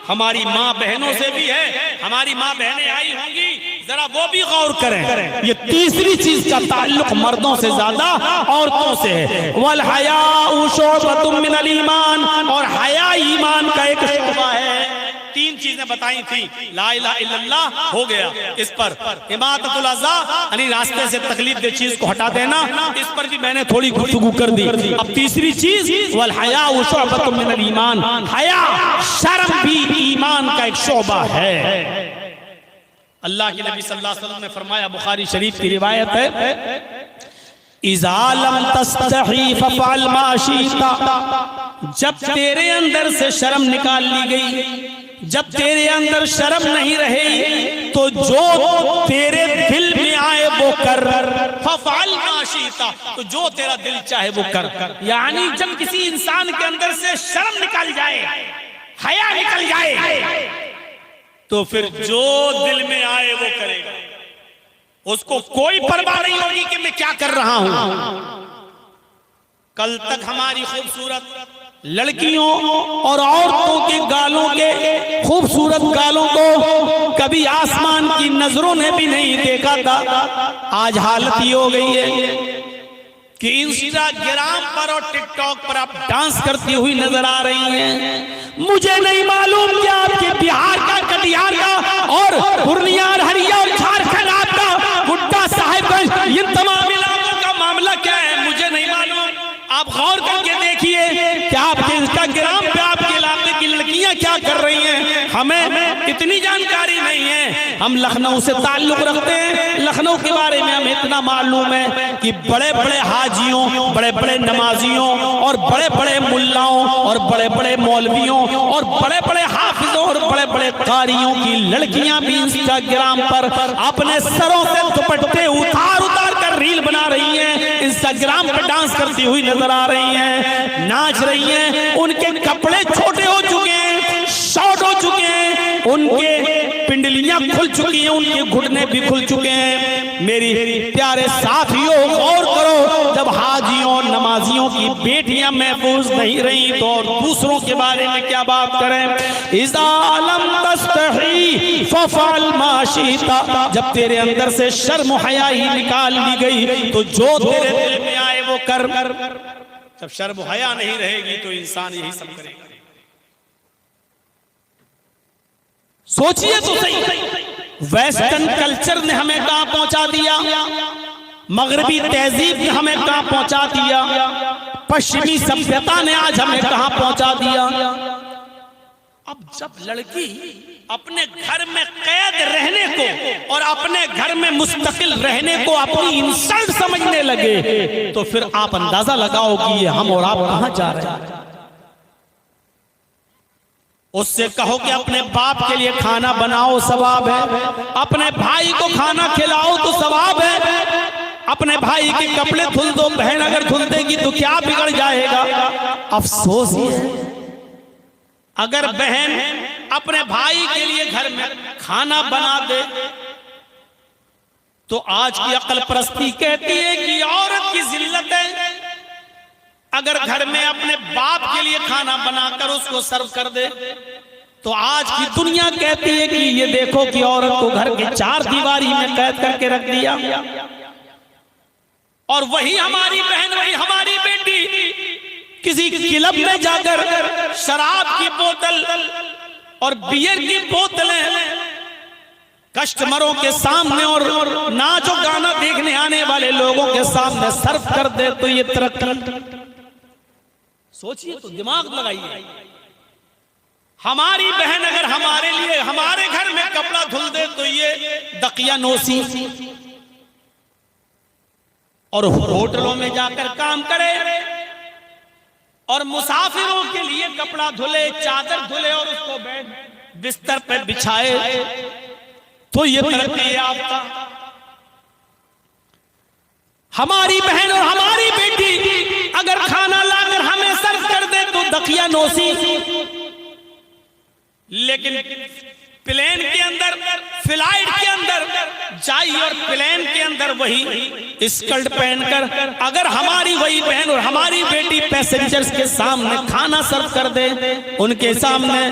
हमारी माँ बहनों से भी है, हमारी माँ बहनें आई होंगी, जरा वो भी गौर करें। ये तीसरी चीज का ताल्लुक मर्दों से ज्यादा औरतों से है। वल हयाउ शुअबतुम मिनल ईमान, और हया ईमान का एक शुअबा है। तीन चीजें बताई थी, ला इलाहा इल्लल्लाह हो गया, इस पर इमाततुल आज़ा यानी रास्ते से तकलीफ दे चीज को हटा देना, इस पर भी मैंने थोड़ी गुफ्तगू कर दी। अब तीसरी चीज वल हयाउ शुअबतुम मिनल ईमान, हया शर्म भी ईमान का एक शोबा है। अल्लाह के नबी सल्लल्लाहु अलैहि वसल्लम ने फरमाया, बुखारी शरीफ की रिवायत है, इज़ा लम तस्तही फफ़अल मा शिता, जब तेरे अंदर से शर्म निकाल ली गई, जब तेरे अंदर शर्म नहीं रही तो जो तेरे दिल में आए वो कर, फफ़अल मा शिता, तो जो तेरा दिल चाहे वो कर। यानी जब किसी इंसान के अंदर से शर्म निकल जाए, हया निकल जाए, तो फिर जो दिल में आए वो करेगा, उसको कोई परवाह नहीं होगी कि मैं क्या कर रहा हूं। कल तक हमारी खूबसूरत लड़कियों और औरतों के गालों के खूबसूरत गालों को कभी आसमान की नजरों ने भी नहीं देखा था। आज हालत ये हो गई है कि इंस्टाग्राम पर और टिकटॉक पर आप डांस करती हुई नजर आ रही हैं। मुझे नहीं मालूम कि आपके बिहार का, कटिहार का और पूर्णिया, हरिया और झारखंड, आपका गुड्डा साहिबगंज, इन तमाम इलाकों का मामला क्या है, मुझे नहीं मालूम। आप गौर करके देखिए कि आपके इंस्टाग्राम पे आपके इलाके की लड़कियां क्या कर रही हैं। हमें इतनी जानकारी नहीं है, हम लखनऊ से ताल्लुक रखते हैं, लखनऊ के बारे में हमें इतना मालूम है कि बड़े बड़े हाजियों, बड़े बड़े नमाजियों और बड़े बड़े मुल्लाओं और बड़े बड़े मौलवियों और बड़े बड़े हाफिजों और बड़े बड़े कारियों की लड़कियां भी इंस्टाग्राम पर अपने सरों से दुपट्टे उतार उतार कर रील बना रही हैं, इंस्टाग्राम पे डांस करती हुई नजर आ रही हैं, नाच रही हैं। उनके कपड़े छोटे हो चुके हैं, शॉर्ट हो चुके हैं, उनके पिंडलियां खुल चुकी हैं, उनके घुटने भी खुल चुके हैं। मेरी प्यारे साथियों, गौर करो, जब हाजियों नमाजियों की बेटियां महफूज नहीं रही तो और दूसरों के बारे में क्या बात करें। इज़ा लम तस्तही फफअल मा शिता, जब तेरे अंदर से शर्म हया ही निकाल ली गई तो जो तेरे दिल में आए वो कर। जब शर्म हया नहीं रहेगी तो इंसान यही सब करेगा। सोचिए तो सही, वेस्टर्न कल्चर ने हमें कहां पहुंचा दिया, मगरबी तहजीब ने हमें कहां पहुंचा दिया, पश्चिमी सभ्यता ने आज हमें कहां पहुंचा दिया। अब जब लड़की अपने घर में कैद रहने को और अपने घर में मुस्तकिल रहने को अपनी इंसल्ट समझने लगे तो फिर आप अंदाजा लगाओ कि ये हम और आप कहां जा रहे हैं। उससे कहो कि अपने बाप के लिए खाना बनाओ, सवाब है। अपने भाई को खाना खिलाओ तो सवाब है। अपने भाई के कपड़े धुल दो, बहन अगर धुल देगी तो क्या बिगड़ जाएगा। अफसोस है अगर बहन अपने भाई के लिए घर में खाना बना दे तो आज की अक्ल परस्ती कहती है कि औरत की जिल्लत है। अगर घर में अपने बाप के लिए खाना बनाकर उसको सर्व कर दे तो आज की दुनिया कहती है कि ये देखो कि औरत को घर की चार दीवारी में कैद करके रख दिया। और वही हमारी बहन, वही हमारी बेटी किसी क्लब में जाकर शराब की बोतल और बियर की बोतलें कस्टमरों के सामने और नाचो गाना देखने आने वाले लोगों के सामने सर्व कर दे तो ये तरक्की। सोचिए तो, दिमाग लगाइए। हमारी बहन अगर हमारे लिए हमारे घर में कपड़ा धुल दे तो ये दकियानोसी। और होटलों में जाकर काम करे और मुसाफिरों के लिए कपड़ा धुले, चादर धुले और उसको बेड बिस्तर पे बिछाए तो ये तरक्की याफ्ता। हमारी बहन और हमारी बेटी अगर खाना लाकर हमें सर्व कर दे तो दकियानोसी। लेकिन प्लेन के अंदर, फ्लाइट के अंदर जाई और प्लेन के अंदर वही स्कर्ट पहनकर अगर हमारी वही बहन और हमारी बेटी पैसेंजर्स के सामने खाना सर्व कर दे, उनके सामने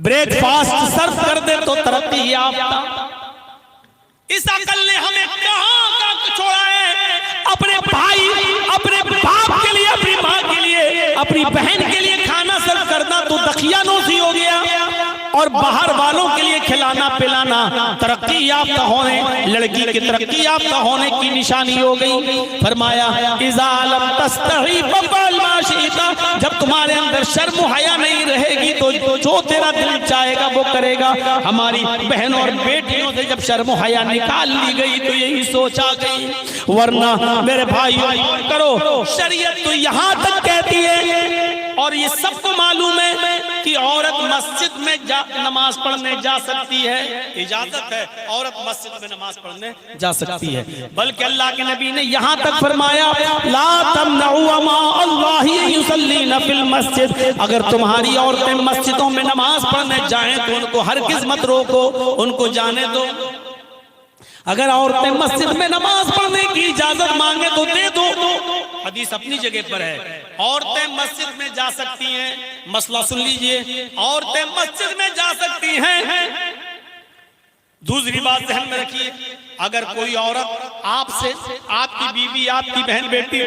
ब्रेकफास्ट सर्व कर दे तो तरक्की याफ्ता। इस अकल ने हमें कहां छोड़ा है। अपने भाई, अपने बाप के लिए, अपनी मां के लिए, अपनी बहन के लिए खाना सर्व करना तो दकियानोसी हो गया और बाहर वालों के लिए खिलाना पिलाना तरक्की याफ्ता होने, लड़की की तरक्की याफ्ता होने की निशानी हो गई। फरमाया इज़ा लम तस्तही फफ़अल मा शि'ता, जब तुम्हारे अंदर शर्म हया नहीं रहेगी तो जो तेरा दिल चाहेगा वो करेगा। हमारी बहनों और बेटियों से जब शर्म हया निकाल ली गई तो यही सोचा गई। वरना मेरे भाइयों करो, शरीयत तो यहां तक कहती है और ये सबको मालूम है कि औरत मस्जिद में नमाज पढ़ने जा सकती है, इजाजत है, औरत मस्जिद में नमाज पढ़ने जा सकती है। बल्कि अल्लाह के नबी ने यहाँ तक फरमाया ला तमनउ अमा अल्लाहि युसल्लीना फिल मस्जिद, अगर तुम्हारी औरतें मस्जिदों में नमाज पढ़ने जाएं तो उनको हरगिज़ मत रोको, उनको जाने दो। अगर औरतें मस्जिद में नमाज पढ़ने की इजाजत मांगे तो दे दो। हदीस अपनी जगह पर है, औरतें मस्जिद में जा सकती हैं। मसला सुन लीजिए, औरतें मस्जिद में जा सकती हैं। दूसरी बात ध्यान में रखिए, अगर कोई औरत आपसे, आपकी बीवी, आपकी बहन बेटी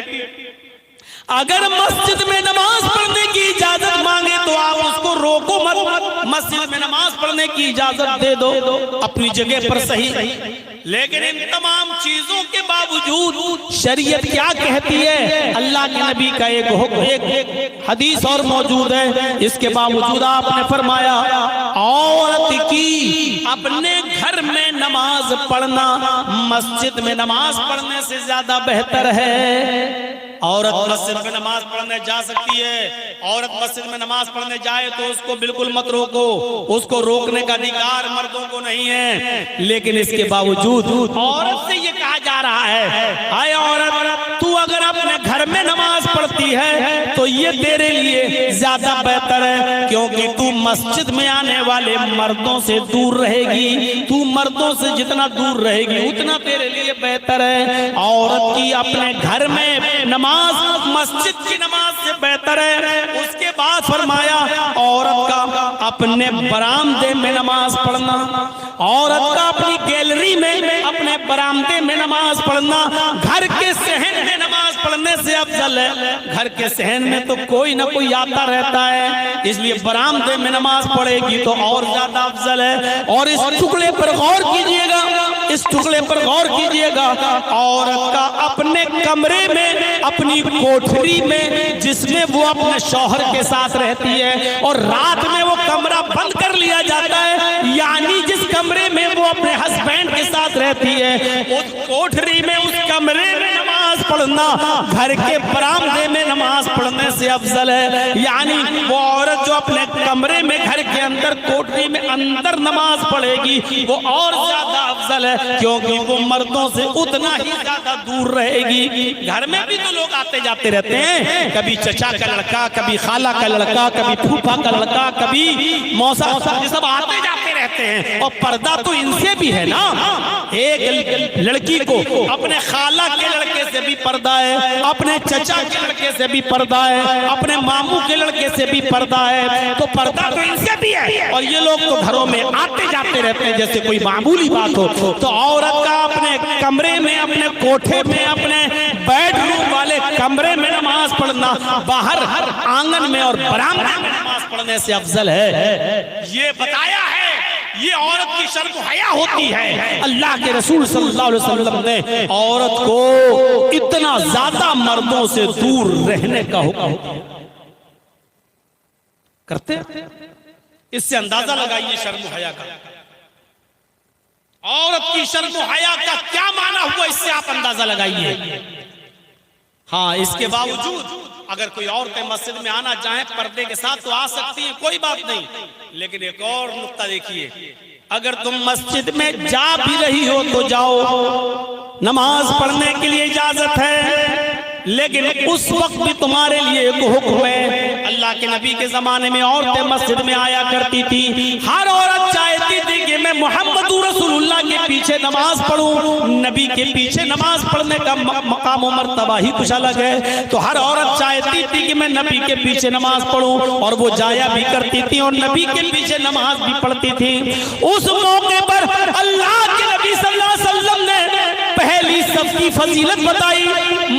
अगर मस्जिद में नमाज पढ़ने की इजाजत मांगे तो आप उसको रोको मत, मस्जिद में नमाज पढ़ने की इजाजत दे दो, अपनी जगह पर सही। लेकिन इन तमाम चीजों के बावजूद शरीयत क्या कहती है, अल्लाह के नबी का एक हदीस और मौजूद है। इसके बावजूद आपने फरमाया औरत की अपने घर में नमाज पढ़ना मस्जिद में नमाज पढ़ने से ज्यादा बेहतर है। औरत मस्जिद में नमाज पढ़ने जा सकती है, औरत मस्जिद में नमाज पढ़ने जाए तो उसको बिल्कुल मत रोको, उसको रोकने का अधिकार मर्दों को नहीं है। लेकिन इसके बावजूद औरत से ये कहा रहा है, हाय औरत तू अगर अपने घर में नमाज पढ़ती है तो ये तेरे लिए ज्यादा बेहतर है, क्योंकि तू मस्जिद में आने वाले मर्दों से दूर रहेगी। तू मर्दों से जितना दूर रहेगी उतना तेरे लिए बेहतर है। औरत की अपने घर में नमाज मस्जिद की नमाज से बेहतर है। उसके बाद फरमाया औरत का अपने बरामदे में नमाज पढ़ना, औरत का अपनी गैलरी में अपने बरामदे में नमाज पढ़ना घर के सहन में नमाज पढ़ने से अफजल है। घर के सहन में तो कोई ना कोई आता रहता है, इसलिए बरामदे में नमाज पढ़ेगी तो और ज्यादा अफजल है। और इस टुकड़े पर गौर कीजिएगा, इस टुकड़े पर गौर कीजिएगा। औरत का अपने कमरे में, अपनी कोठरी में जिसमें वो अपने शौहर के साथ रहती है और रात में वो कमरा बंद कर लिया जाता है, यानी जिस कमरे में वो अपने हस्बैंड के साथ रहती है उस कोठरी में, उस कमरे में नमाज पढ़ना घर के बरामदे में नमाज पढ़ने से अफजल है। यानी वो औरत जो अपने कमरे में घर के अंदर कोठरी में अंदर नमाज पढ़ेगी वो और ज्यादा अफजल है, क्योंकि वो मर्दों से उतना ही ज्यादा दूर रहेगी। घर में भी तो लोग आते जाते रहते हैं, कभी चचा का लड़का, कभी खाला का लड़का, कभी फूफा का लड़का, कभी मौसा, ये सब आते जाते रहते हैं। और पर्दा तो इनसे भी है ना। एक लड़की को अपने खाला के लड़के से भी पर्दा है, अपने चचा के लड़के से भी पर्दा है, अपने मामू के लड़के से भी पर्दा है, तो पर्दा तो इनसे भी है। और ये लोग तो घरों में आते जाते रहते हैं जैसे कोई मामूली बात हो। तो औरत का अपने कमरे में, अपने कोठे में, अपने बेडरूम वाले कमरे में नमाज पढ़ना बाहर आंगन में और बरामदे में नमाज पढ़ने से अफजल है। ये बताया है, ये औरत की शर्म हया होती है। अल्लाह के रसूल सल्लल्लाहु अलैहि वसल्लम ने औरत को इतना ज्यादा मर्दों से दूर रहने का हुक्म करते। इससे अंदाजा लगाइए शर्म हया का, औरत की शर्म हया का क्या माना हुआ, इससे आप अंदाजा लगाइए। हाँ, इसके बावजूद अगर कोई औरतें मस्जिद में आना चाहे पर्दे के साथ तो आ सकती है, कोई बात नहीं। लेकिन एक और नुक्ता देखिए, अगर तुम मस्जिद में जा भी रही हो तो जाओ, नमाज पढ़ने के लिए इजाजत है, लेकिन उस वक्त भी तुम्हारे लिए एक हुक्म है। अल्लाह के नबी के जमाने में औरतें मस्जिद में आया करती थी, हर औरत चाहती थी कि मैं मोहम्मद रसूलुल्लाह के पीछे नमाज पढ़ूं। नबी के पीछे नमाज पढ़ने का मकाम और मर्तबा ही कुछ अलग है। तो हर औरत चाहती थी कि मैं नबी के पीछे नमाज पढ़ूं, और वो जाया भी करती थी और नबी के पीछे नमाज भी पढ़ती थी। उस मौके पर अल्लाह के नबी सल्लल्लाहु अलैहि वसल्लम ने पहली सबकी फजीलत बताई,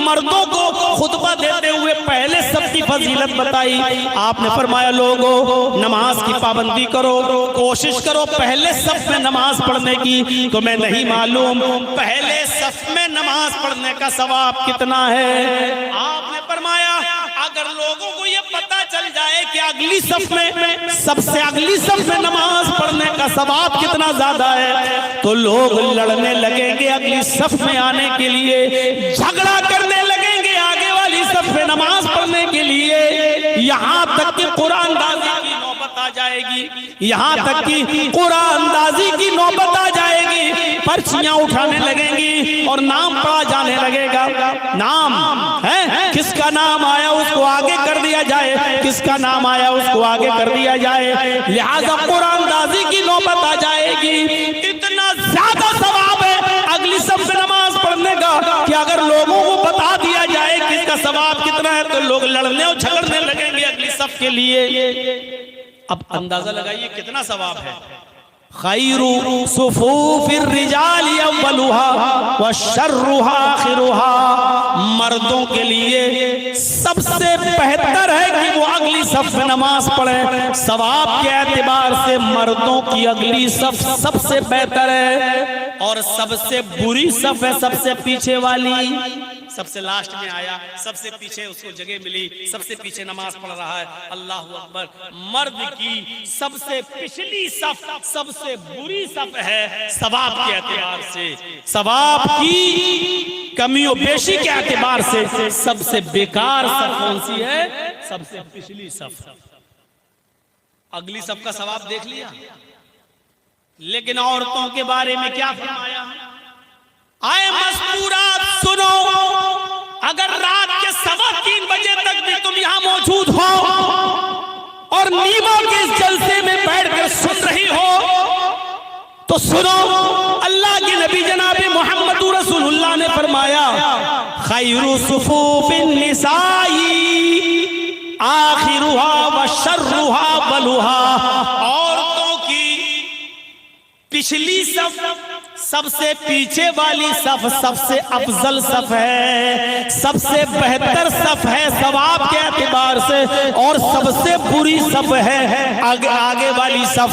मर्दों को खुतबा देते हुए पहले सबकी फजीलत बताई। आपने फरमाया लोगों नमाज की पाबंदी करो, कोशिश करो पहले सफ में नमाज पढ़ने की। तो मैं नहीं मालूम पहले सफ में नमाज पढ़ने का सवाब कितना है। आपने फरमाया अगर लोगों को ये पता चल जाए कि अगली सफ में, सबसे अगली सफ में नमाज पढ़ने का सवाब कितना ज्यादा है, तो लोग लड़ने लगेंगे अगली सफ में आने के लिए, झगड़ा करने लगेंगे आगे वाली सफ में नमाज पढ़ने के लिए। यहाँ तक कि कुरानदाजी की नौबत आ जाएगी, यहाँ तक कि कुरानदाजी की नौबत आ जाएगी। पर्चियां उठाने लगेंगी और नाम पढ़ा जाने लगेगा। नाम है, किसका नाम आया उसको आगे कर दिया जाए, किसका नाम आया उसको आगे कर दिया जाए। लिहाजा कुरानदाजी की नौबत आ जाएगी। इतना ज्यादा सवाब है अगली सब में नमाज पढ़ने का कि अगर लोगों को बता दिया जाए कि इसका सवाब कितना है तो लोग लड़ने और झगड़ने लगेंगे अगली सब के लिए। अब अंदाजा लगाइए कितना सवाब है। खैरु सुफूफिर रिजाली अव्वलुहा व शर्रुहा आखिरुहा, मर्दों के लिए सबसे बेहतर है कि वो अगली सफ में नमाज पढ़े। सवाब के एतबार से मर्दों की अगली सफ सबसे बेहतर है, और सबसे बुरी सफ है सबसे पीछे वाली। सबसे लास्ट में आया, सबसे पीछे उसको जगह मिली, सबसे पीछे नमाज पढ़ रहा है। अल्लाह अकबर। मर्द की सबसे पिछली सफ सबसे बुरी सफ है सवाब के एतबार से, सवाब की कमियों बेशी के एतबार से सबसे बेकार सफ कौन सी है? सबसे पिछली सफ। अगली सफ का सवाब देख लिया, लेकिन औरतों के बारे में क्या फरमाया? आए मस्तूरात सुनो, अगर रात के 3:15 बजे तक भी तुम यहां मौजूद हो और नीमों के इस जलसे में बैठकर सुन रही हो तो सुनो, अल्लाह के नबी जनाब मोहम्मद रसूलुल्लाह ने फरमाया, खैरु सुफूफिन निसाई आखिरुहा व शर्रुहा बलुहा। औरतों की पिछली सफ सबसे पीछे वाली सफ सबसे अफजल सफ है, सबसे बेहतर सफ है सवाब के एतबार से, और सबसे बुरी सफ है आगे वाली सफ।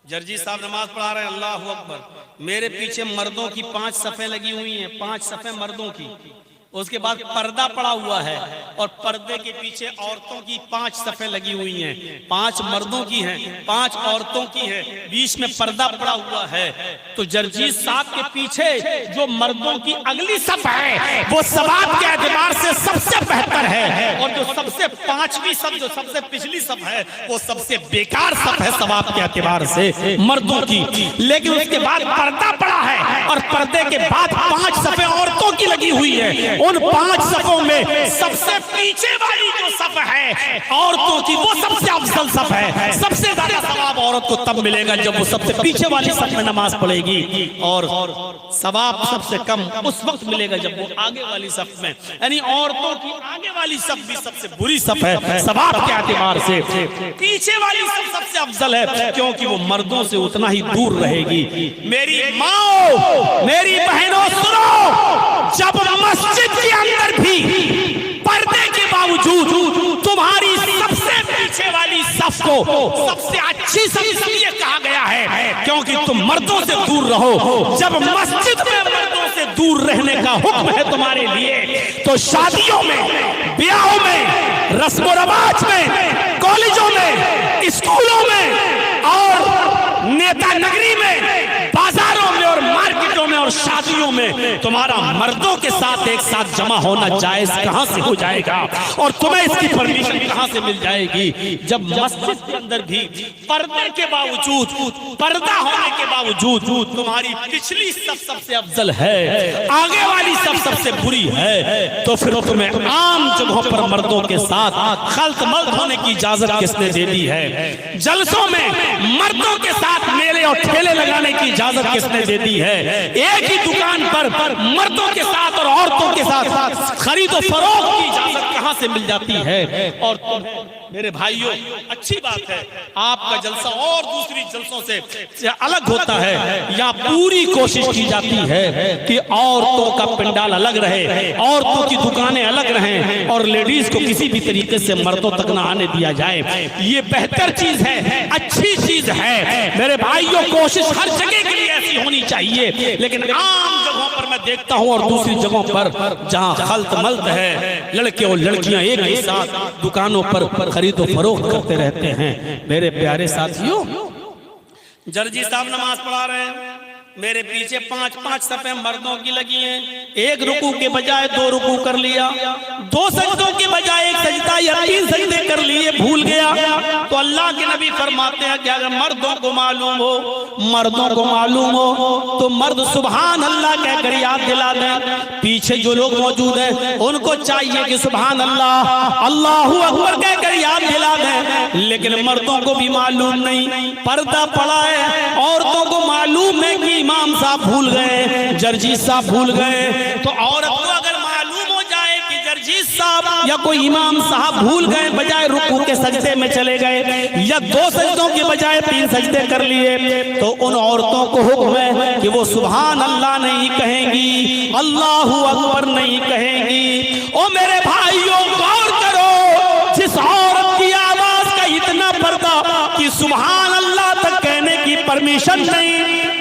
जर्जी साहब नमाज पढ़ा रहे हैं, अल्लाहु अकबर। मेरे पीछे मर्दों की 5 सफ़ें लगी हुई हैं, 5 सफ़ें मर्दों की। उसके बाद पर्दा पड़ा हुआ है और पर्दे के पीछे औरतों की 5 सफ़ें लगी हुई हैं। 5 मर्दों की हैं, 5 औरतों की हैं, बीच में पर्दा पड़ा हुआ है। तो जर्जी साहब के पीछे जो मर्दों की अगली सफ़ है वो सवाब के एतबार से सबसे बेहतर है, और जो सबसे 5वीं सफ़, जो सबसे पिछली सफ़ है, वो सबसे बेकार सफ़ है सवाब के एतबार से मर्दों की। लेकिन उसके बाद पर्दा पड़ा है और पर्दे के बाद 5 सफ़ें औरतों की लगी हुई है। उन 5 सफ़ों में सबसे पीछे वाली जो सफ़ है औरतों की, वो सबसे अफजल सफ़ है। सबसे ज्यादा सवाब औरत को तब मिलेगा जब वो सबसे पीछे वाली सफ़ में नमाज पढ़ेगी, और सवाब सबसे कम उस वक्त मिलेगा जब वो आगे वाली सफ़ में, यानी औरतों की आगे वाली सफ़ भी सबसे बुरी सफ़ है सवाब के एतबार से। पीछे वाली सफ़ सबसे अफजल है क्योंकि वो मर्दों से उतना ही दूर रहेगी। मेरी माओ, मेरी बहनों सुनो, जब मस्जिद के अंदर भी पर्दे के बावजूद तुम्हारी सबसे पीछे वाली सफ को सबसे अच्छी सफ इसलिए कहा गया है क्योंकि तुम मर्दों से दूर रहो। जब मस्जिद में मर्दों से दूर रहने का हुक्म है तुम्हारे लिए, तो शादियों में, ब्याहों में, रस्म रवाज में, कॉलेजों में, स्कूलों में और नेता नगरी में, बाजारों में और मार्केटों में और शादियों में तुम्हारा मर्दों के साथ एक साथ जमा होना जायज कहां से हो जाएगा, और तुम्हें इसकी परमिशन कहां से मिल जाएगी जब मस्जिद के अंदर भी पर्दे के बावजूद, पर्दा होने के बावजूद तुम्हारी पिछली सब सबसे अफजल है, आगे वाली सब सबसे बुरी है। तो फिर तुम्हें आम जगहों पर मर्दों के साथ खल्त मल्त होने की इजाजत किसने दे दी है? जलसों में मर्दों के साथ मेले और ठेले लगाने की इजाजत किसने दे दी है? एक ही दुकान पर मर्दों के साथ और औरतों के साथ खरीदो फरोख्त की इजाजत कहां से मिल जाती है? और मेरे भाइयों, अच्छी बात है आपका जलसा और दूसरी जलसों से अलग होता है। या पूरी कोशिश की जाती है कि औरतों का पंडाल अलग रहे, औरतों की दुकानें अलग रहें, और लेडीज को किसी भी तरीके से मर्दों तक न आने दिया जाए। ये बेहतर चीज है, अच्छी चीज है मेरे भाइयों। कोशिश हर जगह के लिए ऐसी होनी चाहिए, लेकिन आम जगहों पर मैं देखता हूं और दूसरी जगहों पर जहां खल्त मल्त है, लड़के और लड़कियां एक ही साथ दुकानों पर खरीदो फरोख्त करते रहते हैं। मेरे प्यारे साथियों, जर्जी साहब नमाज पढ़ा रहे हैं, मेरे पीछे 5-5 सफ़ें मर्दों की लगी हैं। एक रुकू के बजाय 2 रुकू कर लिया, 2 सजदों के बजाय 1 सजदा या 3 सजदे कर लिए, भूल गया। तो अल्लाह के नबी फरमाते हैं कि अगर मर्दों को मालूम हो तो मर्द सुभान अल्लाह कहकर याद दिला दें। पीछे जो लोग मौजूद हैं उनको चाहिए कि सुभान अल्लाह, अल्लाहु अकबर कहकर याद दिला दें। लेकिन मर्दों को भी मालूम नहीं, पर्दा पड़ा है, औरतों को मालूम है कि इमाम साहब भूल गए, जर्जी साहब भूल गए। तो औरत को अगर मालूम हो जाए कि जर्जी साहब या कोई इमाम साहब भूल गए, बजाय रुकू के सजदे में चले गए या 2 सजदों के बजाय 3 सजदे कर लिए, तो उन औरतों को हुक्म है कि वो सुभान अल्लाह नहीं कहेंगी, अल्लाहु अकबर नहीं कहेंगी। ओ मेरे भाइयों, गौर करो, जिस औरत की आवाज का इतना पर्दा कि सुभान अल्लाह तक कहने की परमिशन नहीं,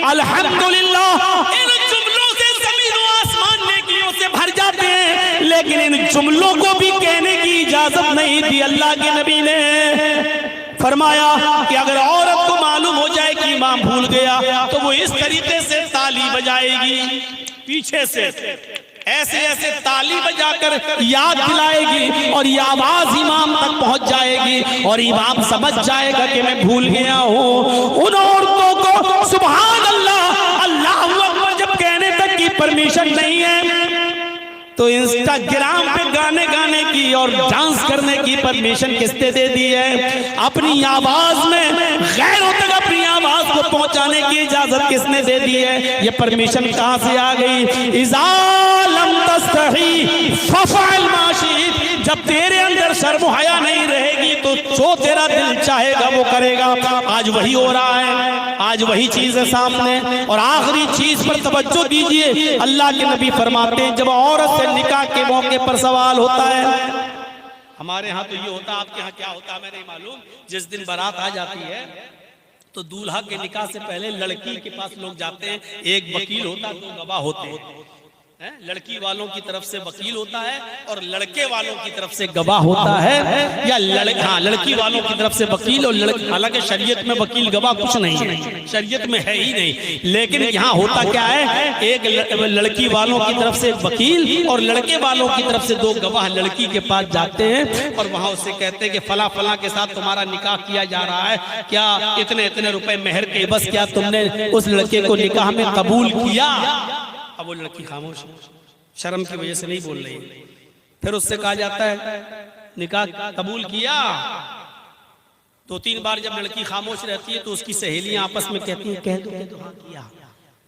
अल्हम्दुलिल्लाह, इन जुमलों से ज़मीन व आसमान नेकियों से भर जाते हैं, लेकिन इन जुमलों को भी कहने की इजाजत नहीं दी। अल्लाह के नबी ने फरमाया कि अगर औरत को मालूम हो जाए कि इमाम भूल गया तो वो इस तरीके से ताली बजाएगी, पीछे से ऐसे ऐसे ताली बजाकर याद दिलाएगी, और ये आवाज इमाम तक पहुंच जाएगी और इमाम समझ जाएगा कि मैं भूल गया हूं। उन औरतों को सुभान अल्लाह, अल्लाहु अकबर जब कहने परमिशन नहीं है तो इंस्टाग्राम पे गाने गाने की और डांस करने की परमिशन किसने दे दी है? अपनी आवाज में गैरों तक अपनी आवाज को पहुंचाने की इजाजत किसने दे दी है? ये परमिशन कहां से आ गई? इज़ा लम तस्तही फफ़अल मा शि'त, जब तेरे अंदर शर्म हया नहीं रहेगी तो जो तेरा दिल चाहेगा वो करेगा। आज वही हो रहा है, आज वही चीज है सामने। और आखिरी चीज पर तवज्जो दीजिए, अल्लाह के नबी फरमाते हैं जब औरत से निकाह के मौके पर सवाल होता है, हमारे यहाँ तो ये होता है, आपके यहाँ क्या होता है मैं नहीं मालूम, जिस दिन बारात आ जाती है तो दूल्हा के निकाह से पहले लड़की के पास लोग जाते हैं, एक वकील होता है, 2 गवाह होते हैं। लड़की वालों की तरफ से वकील होता है और लड़के वालों की तरफ से गवाह होता है, या लड़की वालों की तरफ से वकील और हालांकि शरीयत में वकील गवाह कुछ नहीं है, शरीयत में है ही नहीं। लेकिन यहाँ होता क्या है, एक लड़की वालों की तरफ से वकील और लड़के वालों की तरफ से 2 गवाह लड़की के पास जाते हैं और वहां उससे कहते हैं कि फला फला के साथ तुम्हारा निकाह किया जा रहा है, क्या इतने इतने रुपए मेहर के बस क्या तुमने उस लड़के को निकाह में कबूल किया? अब वो लड़की खामोश, शर्म की वजह से नहीं बोल रही। फिर उससे कहा जाता है निकाह कबूल किया। 2-3 बार जब लड़की खामोश रहती है तो उसकी सहेलियां आपस में कहती हैं कह दो हाँ किया,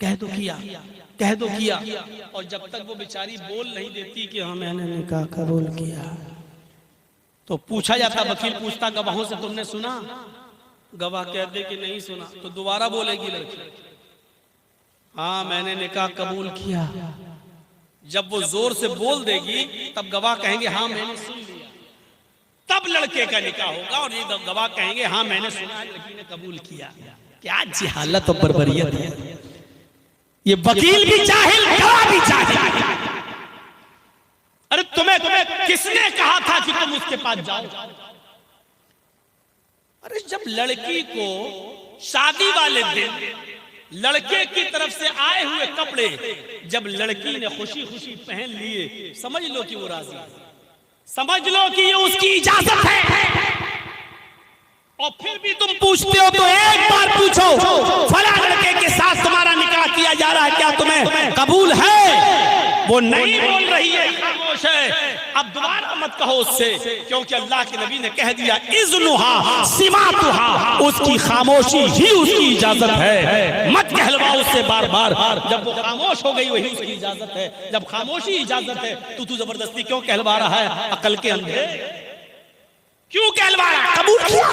कह दो किया, कह दो किया। और जब तक वो बेचारी बोल नहीं देती कि हाँ मैंने निकाह कबूल किया, तो पूछा जाता, वकील पूछता गवाहों से तुमने सुना? गवाह कहते कि नहीं सुना। तो दोबारा बोलेगी लड़की हाँ मैंने निकाह कबूल किया। जब वो जोर से बोल देगी तब गवाह कहेंगे हाँ मैंने सुन लिया, तब लड़के का निकाह होगा और ये गवाह कहेंगे हाँ मैंने सुना, लड़की ने कबूल किया। क्या जहालत और बर्बरियत है! ये वकील भी जाहिल, गवाह भी जाहिल। अरे तुम्हें किसने कहा था कि तुम उसके पास जाओ? अरे जब लड़की को शादी वाले दिन लड़के की तरफ से आए हुए कपड़े जब लड़की ने खुशी खुशी पहन लिए, समझ लो कि वो राजी है, समझ लो कि ये उसकी इजाजत है। और फिर भी तुम पूछते हो तो एक बार पूछो फला लड़के के साथ तुम्हारा निकाह किया जा रहा है, क्या तुम्हें कबूल है? वो नहीं बोल रही है, खामोश है। अब दोबारा मत कहो उससे, क्योंकि अल्लाह के नबी ने कह दिया इज़्नुहा सिमातुहा, उसकी खामोशी ही उसकी इजाजत है। मत कहलवाओ उससे बार बार, जब वो खामोश हो गई वही उसकी इजाजत है। जब खामोशी इजाजत है तो तू जबरदस्ती क्यों कहलवा रहा है? अकल के अंधे क्यों कहलवा रहा है? कबूल किया,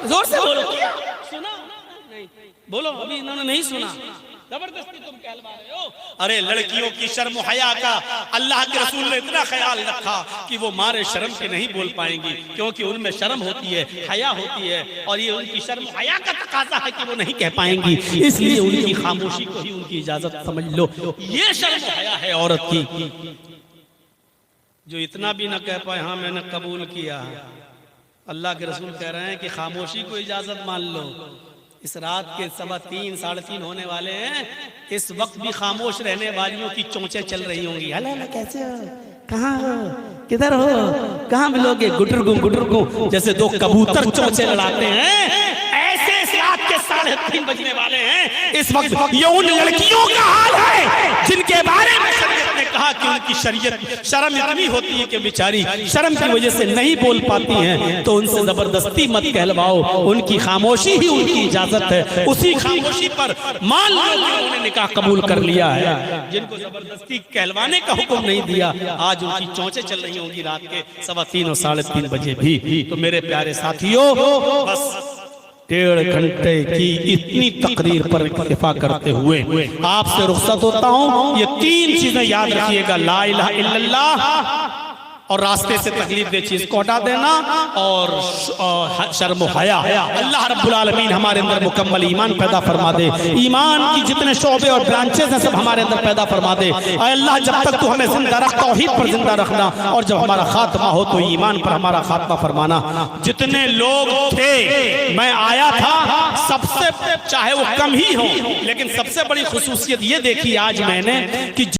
जोर से बोलो, किया, सुना नहीं, बोलो अभी इन्होंने नहीं सुना, जबरदस्ती तुम कहलवा रहे हो। अरे लड़कियों की शर्म हया का अल्लाह के रसूल ने इतना ख्याल रखा कि वो मारे शर्म के नहीं बोल पाएंगी, क्योंकि उनमें शर्म होती है, हया होती है, और ये उनकी शर्म हया का तकाजा है कि वो नहीं कह पाएंगी, इसलिए उनकी खामोशी को ही उनकी इजाजत समझ लो। ये शर्म हया है औरत की, जो इतना भी ना कह पाए हाँ मैंने कबूल किया। अल्लाह के रसूल कह रहे हैं कि खामोशी को इजाजत मान लो। इस रात के 3:15 साढ़े 3 होने वाले हैं, इस वक्त भी खामोश रहने वालियों की चोंचें चल रही होंगी। अला कैसे हो, कहाँ हो, किधर हो, कहाँ मिलोगे, गुटरगू जैसे 2 कबूतर चोंचें लड़ाते हैं, ऐसे इस रात के 3:30 बजने वाले हैं। इस वक्त ये उन लड़कियों का हाल है जिनके बारे में शरीयत ने कहा कि उनकी शरीयत शर्म इतनी होती है कि बेचारी शर्म की वजह से नहीं बोल पाती हैं, तो उनसे जबरदस्ती मत कहलवाओ, उनकी खामोशी ही उनकी इजाजत है। उसी खामोशी पर मान लो उन्होंने निकाह कबूल कर लिया है। जिनको जबरदस्ती कहलवाने का हुक्म नहीं दिया, आज उनकी चोंचें चल रही होंगी रात के 3:15 और 3:30 बजे भी। तो मेरे प्यारे साथियों, बस 1.5 घंटे की इतनी तकरीर पर इत्तिफा करते हुए आपसे रुखसत होता हूँ। ये 3 चीजें याद रखिएगा, ला इलाहा इल्लल्लाह, और रास्ते से तकलीफ दे चीज को हटा देना, और शर्म हया। अल्लाह रब्बुल आलमीन हमारे अंदर मुकम्मल ईमान पैदा फरमा दे, ईमान की जितने शोबे और ब्रांचेस हैं सब हमारे अंदर पैदा फरमा दे। अल्लाह जब तक तू हमें जिंदा रख, तौहीद पर जिंदा रखना, और जब हमारा खात्मा हो तो ईमान पर हमारा खात्मा फरमाना। जितने लोग थे, मैं आया था, सबसे चाहे वो कम ही हो, लेकिन सबसे बड़ी खुसूसियत ये देखी आज मैंने कि